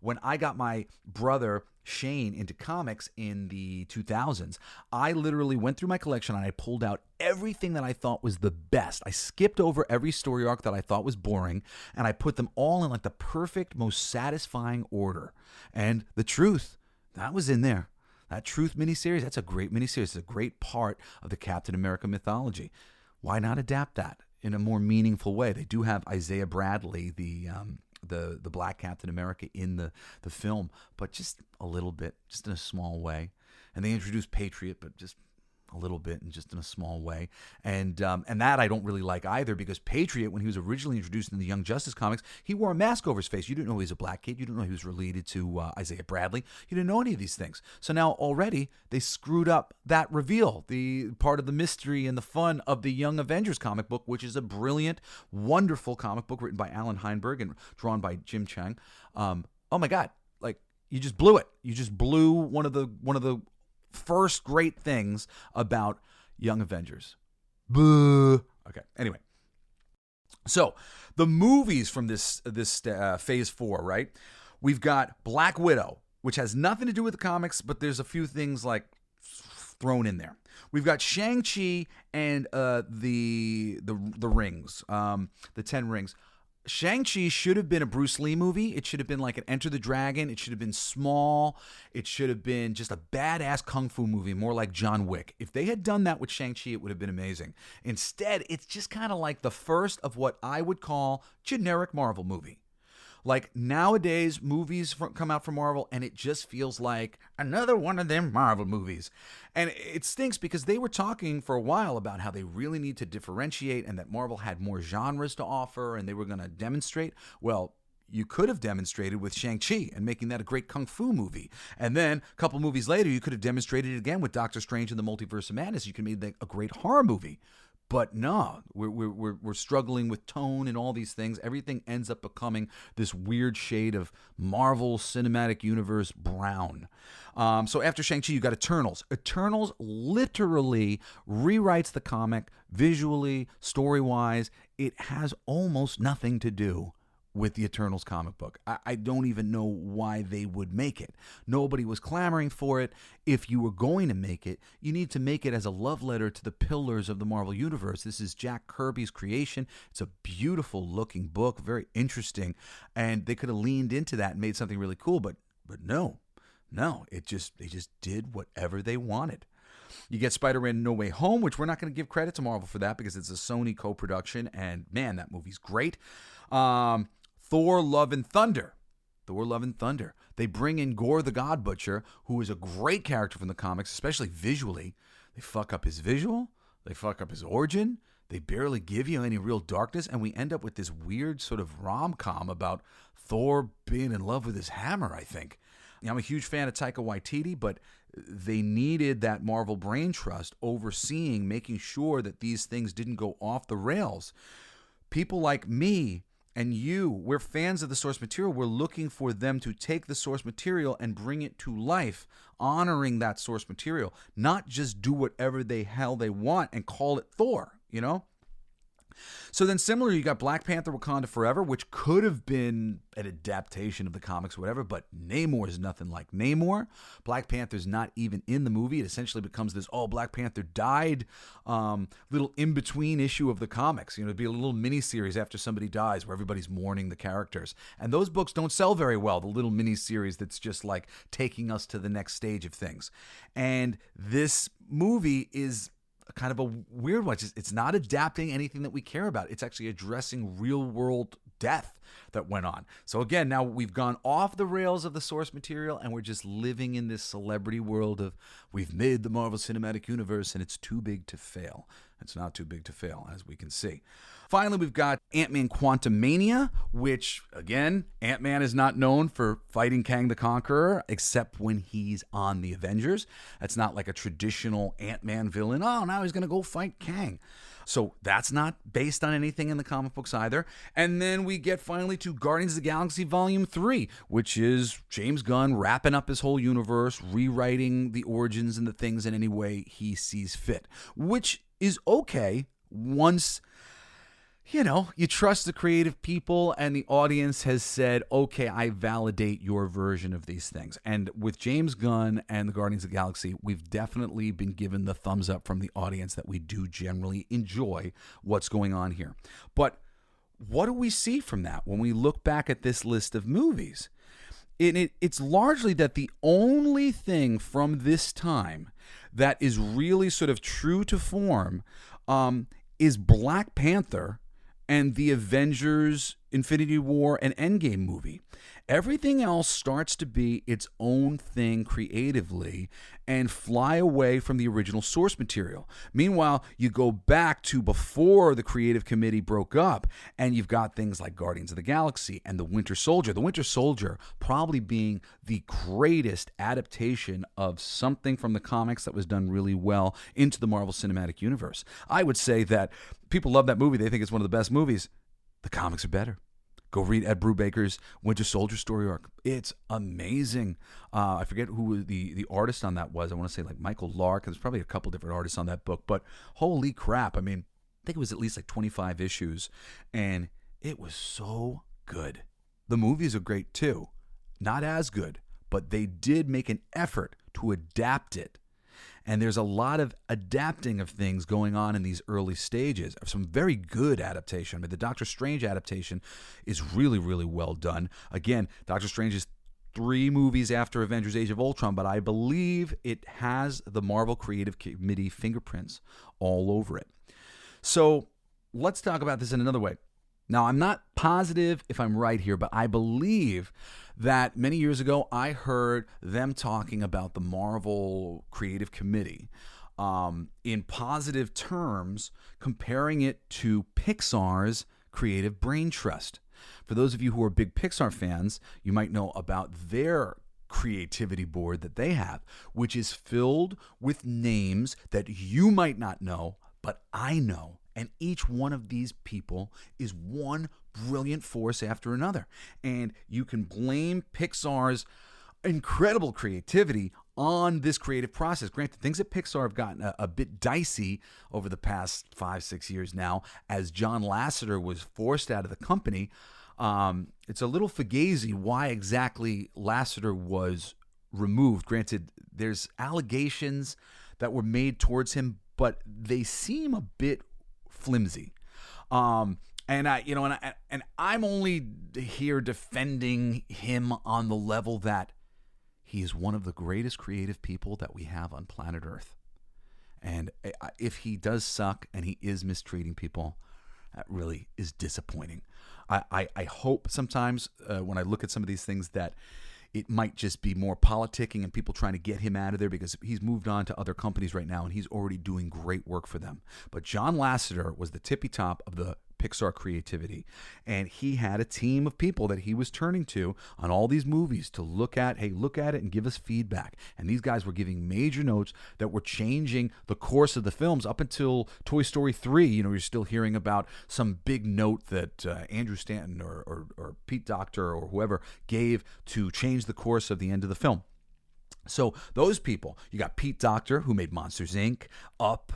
When I got my brother Shane into comics in the 2000s, I literally went through my collection and I pulled out everything that I thought was the best. I skipped over every story arc that I thought was boring, and I put them all in like the perfect, most satisfying order. And the Truth, that was in there. That Truth miniseries, that's a great miniseries. It's a great part of the Captain America mythology. Why not adapt that in a more meaningful way? They do have Isaiah Bradley, the the Black Captain America in the film, but just a little bit, just in a small way. And they introduced Patriot, but just a little bit and just in a small way. And that I don't really like either, because Patriot, when he was originally introduced in the Young Justice comics, he wore a mask over his face. You didn't know he was a black kid. You didn't know he was related to Isaiah Bradley. You didn't know any of these things. So now already they screwed up that reveal, the part of the mystery and the fun of the Young Avengers comic book, which is a brilliant, wonderful comic book written by Alan Heinberg and drawn by Jim Chang. Oh my God. Like, you just blew it. You just blew one of the first great things about Young Avengers. Boo. Okay. Anyway, so the movies from this Phase 4, right? We've got Black Widow, which has nothing to do with the comics, but there's a few things like thrown in there. We've got Shang-Chi and the rings, the 10 rings. Shang-Chi should have been a Bruce Lee movie. It should have been like an Enter the Dragon. It should have been small. It should have been just a badass kung fu movie, more like John Wick. If they had done that with Shang-Chi, it would have been amazing. Instead, it's just kind of like the first of what I would call generic Marvel movie. Like, nowadays, movies come out from Marvel, and it just feels like another one of them Marvel movies. And it stinks, because they were talking for a while about how they really need to differentiate and that Marvel had more genres to offer and they were going to demonstrate. Well, you could have demonstrated with Shang-Chi and making that a great kung fu movie. And then a couple movies later, you could have demonstrated it again with Doctor Strange and the Multiverse of Madness. You could have made a great horror movie. But no, we're struggling with tone and all these things. Everything ends up becoming this weird shade of Marvel Cinematic Universe brown. So after Shang-Chi, you got Eternals. Eternals literally rewrites the comic visually, story-wise. It has almost nothing to do with the Eternals comic book. I don't even know why they would make it. Nobody was clamoring for it. If you were going to make it, you need to make it as a love letter to the pillars of the Marvel Universe. This is Jack Kirby's creation. It's a beautiful looking book, very interesting, and they could have leaned into that and made something really cool, but no, they just did whatever they wanted. You get Spider-Man No Way Home, which we're not going to give credit to Marvel for that because it's a Sony co-production, and man, that movie's great. Thor Love and Thunder. They bring in Gore the God Butcher, who is a great character from the comics, especially visually. They fuck up his visual. They fuck up his origin. They barely give you any real darkness, and we end up with this weird sort of rom-com about Thor being in love with his hammer, I think. I'm a huge fan of Taika Waititi, but they needed that Marvel brain trust overseeing, making sure that these things didn't go off the rails. People like me and you, we're fans of the source material. We're looking for them to take the source material and bring it to life, honoring that source material, not just do whatever the hell they want and call it Thor, you know? So then similarly, you got Black Panther Wakanda Forever, which could have been an adaptation of the comics or whatever, but Namor is nothing like Namor. Black Panther's not even in the movie. It essentially becomes this, Black Panther died little in-between issue of the comics. You know, it'd be a little mini-series after somebody dies where everybody's mourning the characters. And those books don't sell very well, the little mini-series that's just like taking us to the next stage of things. And this movie is kind of a weird one. It's not adapting anything that we care about. It's actually addressing real world death that went on. So again, now we've gone off the rails of the source material and we're just living in this celebrity world of we've made the Marvel Cinematic Universe and it's too big to fail. It's not too big to fail, as we can see. Finally, we've got Ant-Man Quantumania, which, again, Ant-Man is not known for fighting Kang the Conqueror, except when he's on the Avengers. That's not like a traditional Ant-Man villain. Oh, now he's going to go fight Kang. So that's not based on anything in the comic books either. And then we get finally to Guardians of the Galaxy Volume 3, which is James Gunn wrapping up his whole universe, rewriting the origins and the things in any way he sees fit, which is okay once, you know, you trust the creative people and the audience has said, okay, I validate your version of these things. And with James Gunn and the Guardians of the Galaxy, we've definitely been given the thumbs up from the audience that we do generally enjoy what's going on here. But what do we see from that when we look back at this list of movies? It's largely that the only thing from this time that is really sort of true to form is Black Panther and the Avengers Infinity War and Endgame movie. Everything else starts to be its own thing creatively and fly away from the original source material. Meanwhile, you go back to before the creative committee broke up, and you've got things like Guardians of the Galaxy and The Winter Soldier. The Winter Soldier probably being the greatest adaptation of something from the comics that was done really well into the Marvel Cinematic Universe. I would say that people love that movie. They think it's one of the best movies. The comics are better. Go read Ed Brubaker's Winter Soldier story arc. It's amazing. I forget who the artist on that was. I want to say like Michael Lark. There's probably a couple different artists on that book. But holy crap. I mean, I think it was at least like 25 issues. And it was so good. The movies are great too. Not as good. But they did make an effort to adapt it. And there's a lot of adapting of things going on in these early stages of some very good adaptation. I mean, the Doctor Strange adaptation is really, really well done. Again, Doctor Strange is 3 movies after Avengers Age of Ultron, but I believe it has the Marvel Creative Committee fingerprints all over it. So let's talk about this in another way. Now, I'm not positive if I'm right here, but I believe that many years ago I heard them talking about the Marvel Creative Committee in positive terms, comparing it to Pixar's Creative Brain Trust. For those of you who are big Pixar fans, you might know about their creativity board that they have, which is filled with names that you might not know, but I know. And each one of these people is one brilliant force after another. And you can blame Pixar's incredible creativity on this creative process. Granted, things at Pixar have gotten a bit dicey over the past 5-6 years now, as John Lasseter was forced out of the company. It's a little fugazi why exactly Lasseter was removed. Granted, there's allegations that were made towards him, but they seem a bit flimsy. And I'm only here defending him on the level that he is one of the greatest creative people that we have on planet Earth. And if he does suck and he is mistreating people, that really is disappointing. I hope sometimes when I look at some of these things that it might just be more politicking and people trying to get him out of there, because he's moved on to other companies right now and he's already doing great work for them. But John Lasseter was the tippy top of the Pixar creativity, and he had a team of people that he was turning to on all these movies to look at it and give us feedback. And these guys were giving major notes that were changing the course of the films up until Toy Story 3. You're still hearing about some big note that Andrew Stanton or Pete Docter or whoever gave to change the course of the end of the film. So those people, you got Pete Docter, who made Monsters, Inc., Up,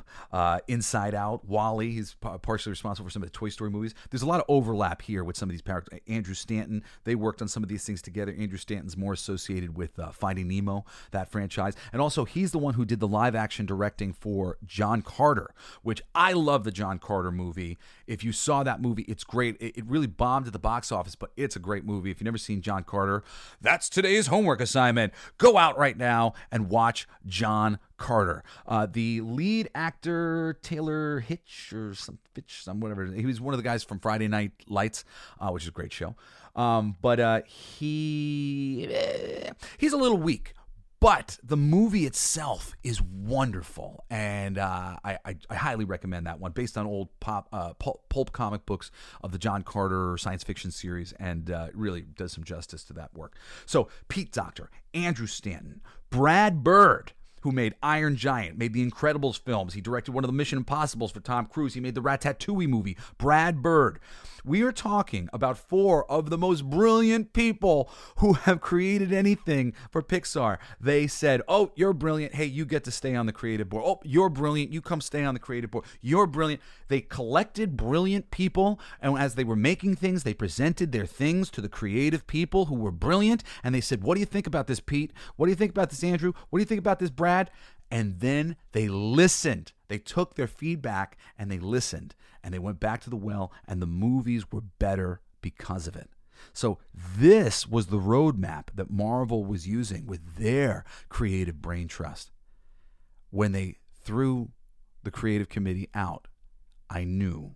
Inside Out, WALL-E. He's partially responsible for some of the Toy Story movies. There's a lot of overlap here with some of these characters. Andrew Stanton, they worked on some of these things together. Andrew Stanton's more associated with Finding Nemo, that franchise. And also, he's the one who did the live-action directing for John Carter, which I love the John Carter movie. If you saw that movie, it's great. It really bombed at the box office, but it's a great movie. If you've never seen John Carter, that's today's homework assignment. Go out right now and watch John Carter. The lead actor, Taylor Hitch or some Fitch, some whatever, he was one of the guys from Friday Night Lights, which is a great show. But he's a little weak. But the movie itself is wonderful, and I highly recommend that one, based on old pulp comic books of the John Carter science fiction series, and really does some justice to that work. So Pete Docter, Andrew Stanton, Brad Bird, who made Iron Giant, made the Incredibles films. He directed one of the Mission Impossibles for Tom Cruise. He made the Ratatouille movie. Brad Bird. We are talking about 4 of the most brilliant people who have created anything for Pixar. They said, oh, you're brilliant. Hey, you get to stay on the creative board. Oh, you're brilliant. You come stay on the creative board. You're brilliant. They collected brilliant people, and as they were making things, they presented their things to the creative people who were brilliant, and they said, what do you think about this, Pete? What do you think about this, Andrew? What do you think about this, Brad? And then they listened. They took their feedback and they listened, and they went back to the well, and the movies were better because of it. So this was the roadmap that Marvel was using with their creative brain trust. When they threw the creative committee out, I knew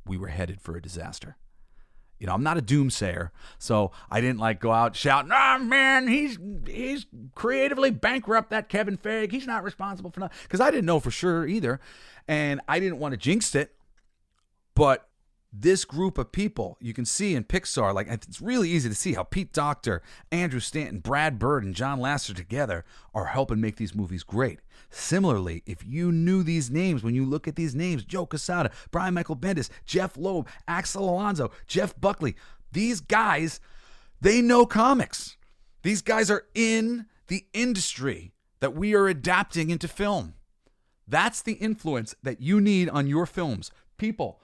we were headed for a disaster. I'm not a doomsayer, so I didn't like go out shouting, "Oh man, he's creatively bankrupt, that Kevin Feige. He's not responsible for nothing," because I didn't know for sure either, and I didn't want to jinx it. But this group of people, you can see in Pixar, like it's really easy to see how Pete Docter, Andrew Stanton, Brad Bird, and John Lasseter together are helping make these movies great. Similarly, if you knew these names, when you look at these names, Joe Quesada, Brian Michael Bendis, Jeff Loeb, Axel Alonso, Jeff Buckley, these guys, they know comics. These guys are in the industry that we are adapting into film. That's the influence that you need on your films. People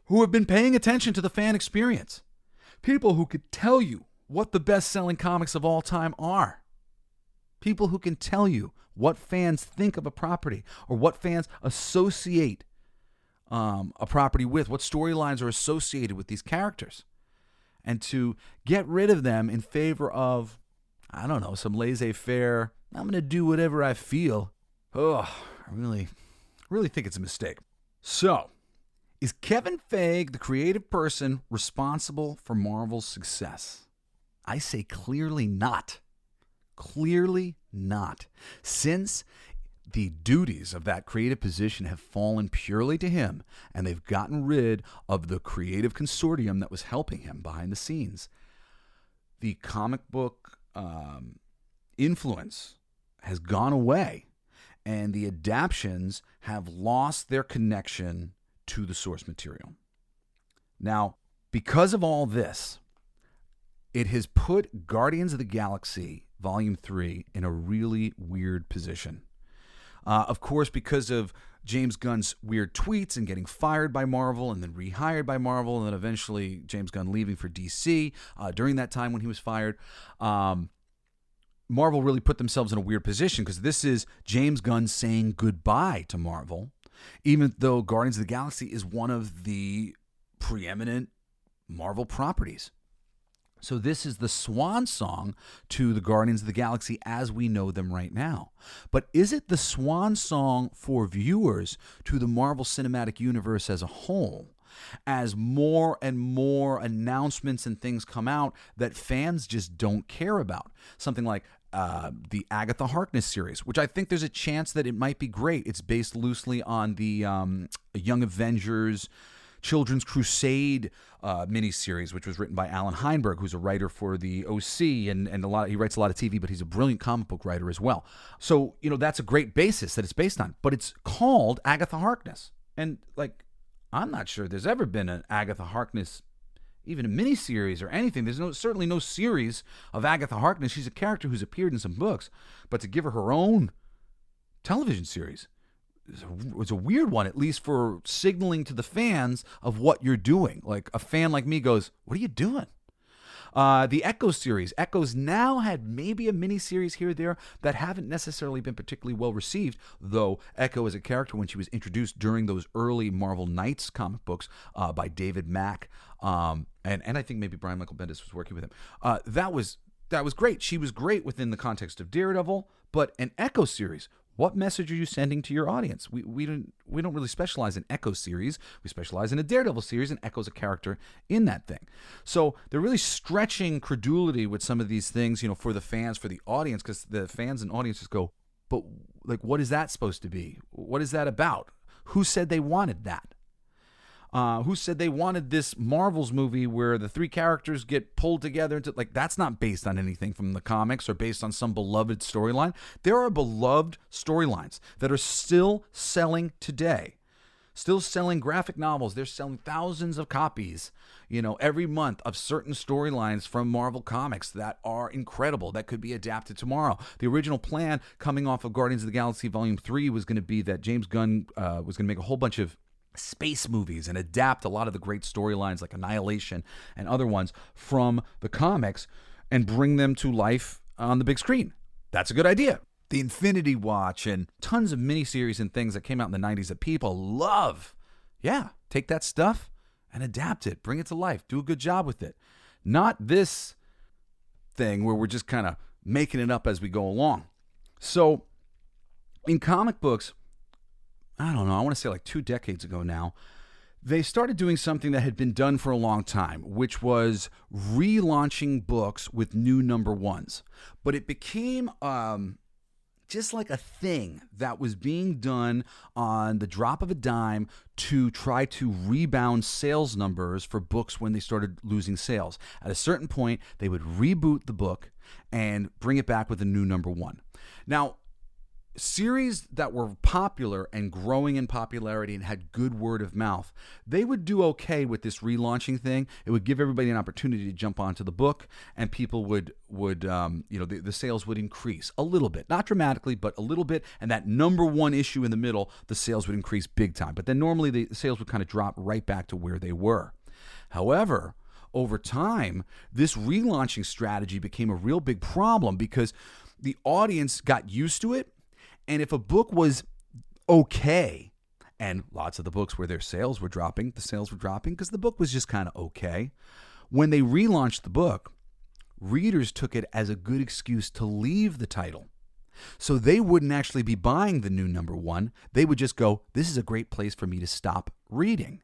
who have been paying attention to the fan experience. People who could tell you what the best-selling comics of all time are. People who can tell you what fans think of a property or what fans associate a property with, what storylines are associated with these characters. And to get rid of them in favor of, I don't know, some laissez-faire, I'm going to do whatever I feel. I really think it's a mistake. So, is Kevin Feige, the creative person, responsible for Marvel's success? I say clearly not. Clearly not. Since the duties of that creative position have fallen purely to him, and they've gotten rid of the creative consortium that was helping him behind the scenes, the comic book influence has gone away, and the adaptions have lost their connection to the source material. Now, because of all this, it has put Guardians of the Galaxy Volume 3 in a really weird position. Of course, because of James Gunn's weird tweets and getting fired by Marvel and then rehired by Marvel and then eventually James Gunn leaving for DC during that time when he was fired, Marvel really put themselves in a weird position because this is James Gunn saying goodbye to Marvel, even though Guardians of the Galaxy is one of the preeminent Marvel properties. So this is the swan song to the Guardians of the Galaxy as we know them right now. But is it the swan song for viewers to the Marvel Cinematic Universe as a whole? As more and more announcements and things come out that fans just don't care about. Something like the Agatha Harkness series, which I think there's a chance that it might be great. It's based loosely on the Young Avengers Children's Crusade miniseries, which was written by Alan Heinberg, who's a writer for the OC, and he writes a lot of TV, but he's a brilliant comic book writer as well. So, that's a great basis that it's based on, but it's called Agatha Harkness. And I'm not sure there's ever been an Agatha Harkness, even a miniseries or anything. There's certainly no series of Agatha Harkness. She's a character who's appeared in some books, but to give her own television series, it's a weird one, at least for signaling to the fans of what you're doing. Like a fan like me goes, "What are you doing?" The Echo series. Echo's now had maybe a mini-series here or there that haven't necessarily been particularly well received, though Echo as a character, when she was introduced during those early Marvel Knights comic books by David Mack, and I think maybe Brian Michael Bendis was working with him, that was great. She was great within the context of Daredevil, but an Echo series, what message are you sending to your audience? We don't really specialize in Echo series. We specialize in a Daredevil series, and Echo's a character in that thing. So they're really stretching credulity with some of these things, for the fans, for the audience, because the fans and audiences go, but what is that supposed to be? What is that about? Who said they wanted that? Who said they wanted this Marvel's movie where the three characters get pulled together into, that's not based on anything from the comics or based on some beloved storyline. There are beloved storylines that are still selling today, still selling graphic novels. They're selling thousands of copies, every month of certain storylines from Marvel Comics that are incredible, that could be adapted tomorrow. The original plan coming off of Guardians of the Galaxy Volume 3 was going to be that James Gunn was going to make a whole bunch of space movies and adapt a lot of the great storylines like Annihilation and other ones from the comics and bring them to life on the big screen. That's a good idea. The Infinity Watch and tons of miniseries and things that came out in the 90s that people love. Yeah, take that stuff and adapt it. Bring it to life. Do a good job with it. Not this thing where we're just kind of making it up as we go along. So in comic books, I don't know, I want to say 2 decades ago now, they started doing something that had been done for a long time, which was relaunching books with new number ones. But it became just like a thing that was being done on the drop of a dime to try to rebound sales numbers for books when they started losing sales. At a certain point, they would reboot the book and bring it back with a new number one. Now, series that were popular and growing in popularity and had good word of mouth, they would do okay with this relaunching thing. It would give everybody an opportunity to jump onto the book, and people would the sales would increase a little bit, not dramatically, but a little bit. And that number one issue in the middle, the sales would increase big time. But then normally the sales would kind of drop right back to where they were. However, over time, this relaunching strategy became a real big problem because the audience got used to it. And if a book was okay, and lots of the books where their sales were dropping, the sales were dropping because the book was just kind of okay. When they relaunched the book, readers took it as a good excuse to leave the title. So they wouldn't actually be buying the new number one. They would just go, this is a great place for me to stop reading.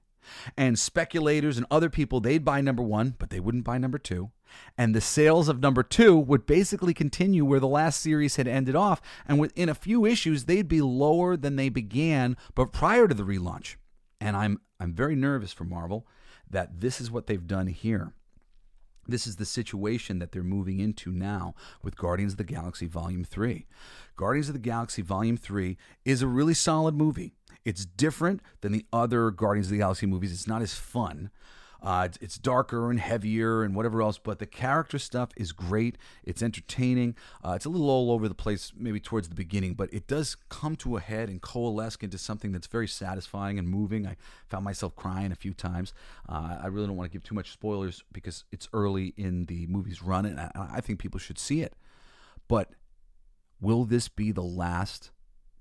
And speculators and other people, they'd buy number one, but they wouldn't buy number two. And the sales of number two would basically continue where the last series had ended off. And within a few issues, they'd be lower than they began, but prior to the relaunch. And I'm very nervous for Marvel that this is what they've done here. This is the situation that they're moving into now with Guardians of the Galaxy Volume 3. Guardians of the Galaxy Volume 3 is a really solid movie. It's different than the other Guardians of the Galaxy movies. It's not as fun. It's darker and heavier and whatever else, but the character stuff is great. It's entertaining. It's a little all over the place maybe towards the beginning, but it does come to a head and coalesce into something that's very satisfying and moving. I found myself crying a few times. I really don't want to give too much spoilers because it's early in the movie's run, and I think people should see it. But will this be the last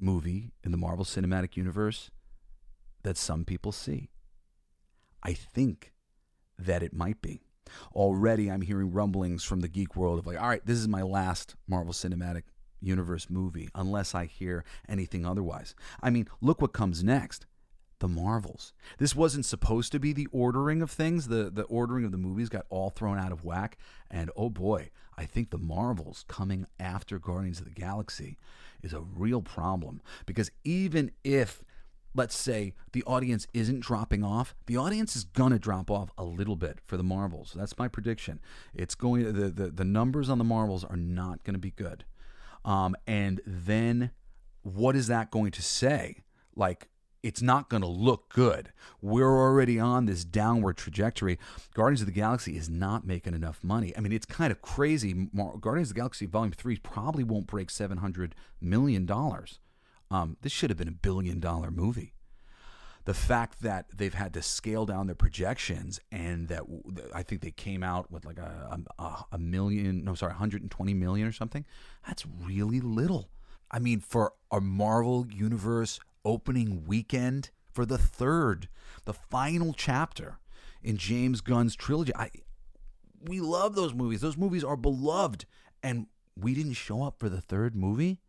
movie in the Marvel Cinematic Universe that some people see? I think that it might be. Already I'm hearing rumblings from the geek world of like, all right, this is my last Marvel Cinematic Universe movie, unless I hear anything otherwise. I mean, look what comes next. The Marvels. This wasn't supposed to be the ordering of things. The ordering of the movies got all thrown out of whack. And oh boy, I think the Marvels coming after Guardians of the Galaxy is a real problem. Because even if, let's say, the audience isn't dropping off, the audience is going to drop off a little bit for the Marvels. That's my prediction. It's going the numbers on the Marvels are not going to be good. And then what is that going to say? Like, it's not going to look good. We're already on this downward trajectory. Guardians of the Galaxy is not making enough money. I mean, it's kind of crazy. Guardians of the Galaxy Volume 3 probably won't break $700 million. This should have been $1 billion movie. The fact that they've had to scale down their projections, and that I think they came out with like a million, no, sorry, 120 million or something. That's really little. I mean, for a Marvel Universe opening weekend, for the final chapter in James Gunn's trilogy, we love those movies. Those movies are beloved, and we didn't show up for the third movie.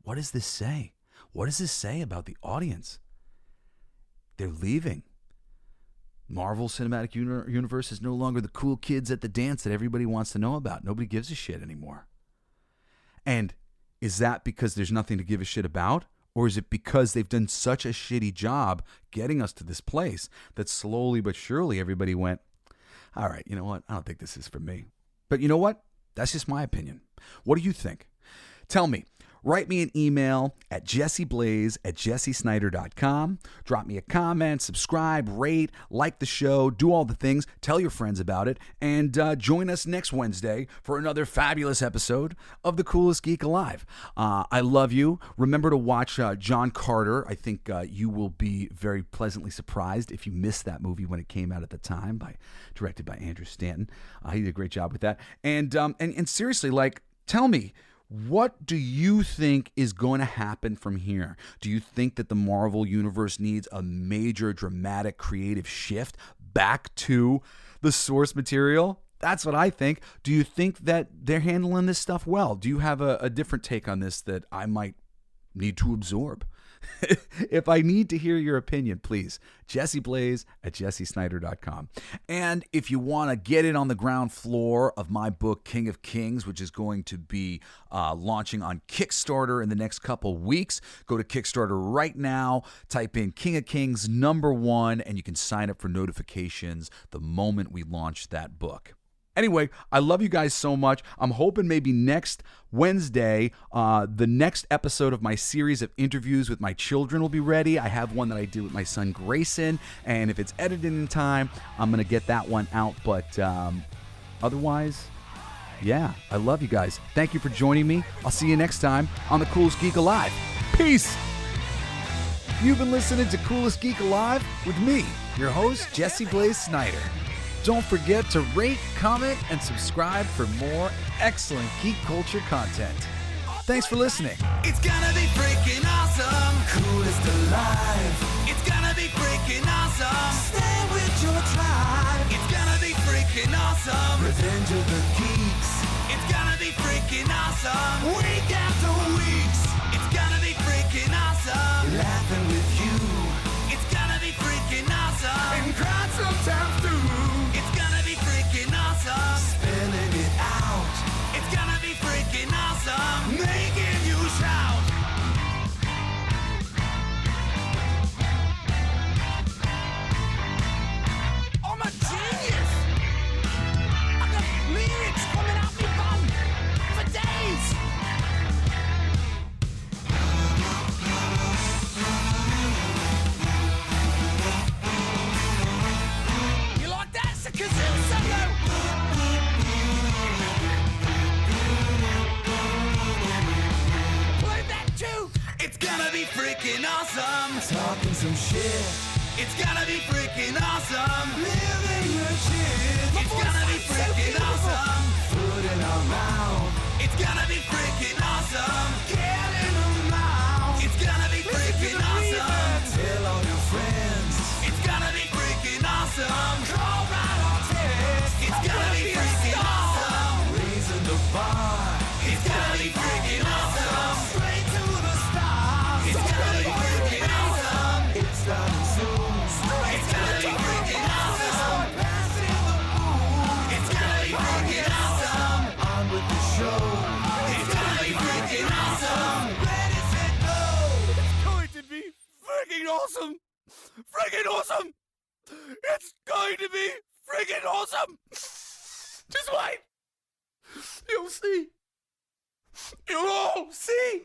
What does this say? What does this say about the audience? They're leaving. Marvel Cinematic Universe is no longer the cool kids at the dance that everybody wants to know about. Nobody gives a shit anymore. And is that because there's nothing to give a shit about? Or is it because they've done such a shitty job getting us to this place that slowly but surely everybody went, all right, you know what? I don't think this is for me. But you know what? That's just my opinion. What do you think? Tell me. Write me an email at jessiblaze@jessesnider.com. Drop me a comment, subscribe, rate, like the show, do all the things. Tell your friends about it. And join us next Wednesday for another fabulous episode of The Coolest Geek Alive. I love you. Remember to watch John Carter. I think you will be very pleasantly surprised if you missed that movie when it came out at the time, directed by Andrew Stanton. He did a great job with that. And seriously, like, tell me, what do you think is going to happen from here? Do you think that the Marvel Universe needs a major, dramatic, creative shift back to the source material? That's what I think. Do you think that they're handling this stuff well? Do you have a different take on this that I might need to absorb? If I need to hear your opinion, please, jesseblaze@jessesnider.com. And if you want to get in on the ground floor of my book, King of Kings, which is going to be launching on Kickstarter in the next couple weeks, go to Kickstarter right now, type in King of Kings #1, and you can sign up for notifications the moment we launch that book. Anyway, I love you guys so much. I'm hoping maybe next Wednesday, the next episode of my series of interviews with my children will be ready. I have one that I did with my son Grayson, and if it's edited in time, I'm going to get that one out. But otherwise, yeah, I love you guys. Thank you for joining me. I'll see you next time on The Coolest Geek Alive. Peace! You've been listening to Coolest Geek Alive with me, your host, Jesse Blaze Snider. Don't forget to rate, comment, and subscribe for more excellent geek culture content. Thanks for listening. It's gonna be freaking awesome. Coolest alive. It's gonna be freaking awesome. Stay with your tribe. It's gonna be freaking awesome. Revenge of the Geeks. It's gonna be freaking awesome. Week after weeks. It's gonna be freaking awesome. Laughing with you. It's gonna be freaking awesome. And crying sometimes too. It's gonna be freaking awesome. Spilling it out. It's gonna be freaking awesome. Making you shout. I'm a genius. I got lyrics coming out me bum for days. You like that? It's a kazoo solo. Play that too. It's gonna be freaking awesome. Talking some shit. It's gonna be freaking awesome. Living your shit. It's gonna be freaking awesome. Food in our mouth. It's gonna be freaking awesome. Get in the mouth. It's gonna be freaking awesome. Tell all your friends. It's gonna be freaking awesome. Call right on text. It's gonna be freaking awesome. Raising the bar. It's gonna be freaking awesome. Straight to the stars. It's gonna be freaking awesome. It's starting soon. It's gonna be freaking awesome. Passing the moon. It's gonna be freaking awesome. On with the show. It's gonna be freaking awesome. Ready, set, go. It's going to be freaking awesome. Freaking awesome. It's going to be freaking awesome. Just wait. You'll see. You'll all see.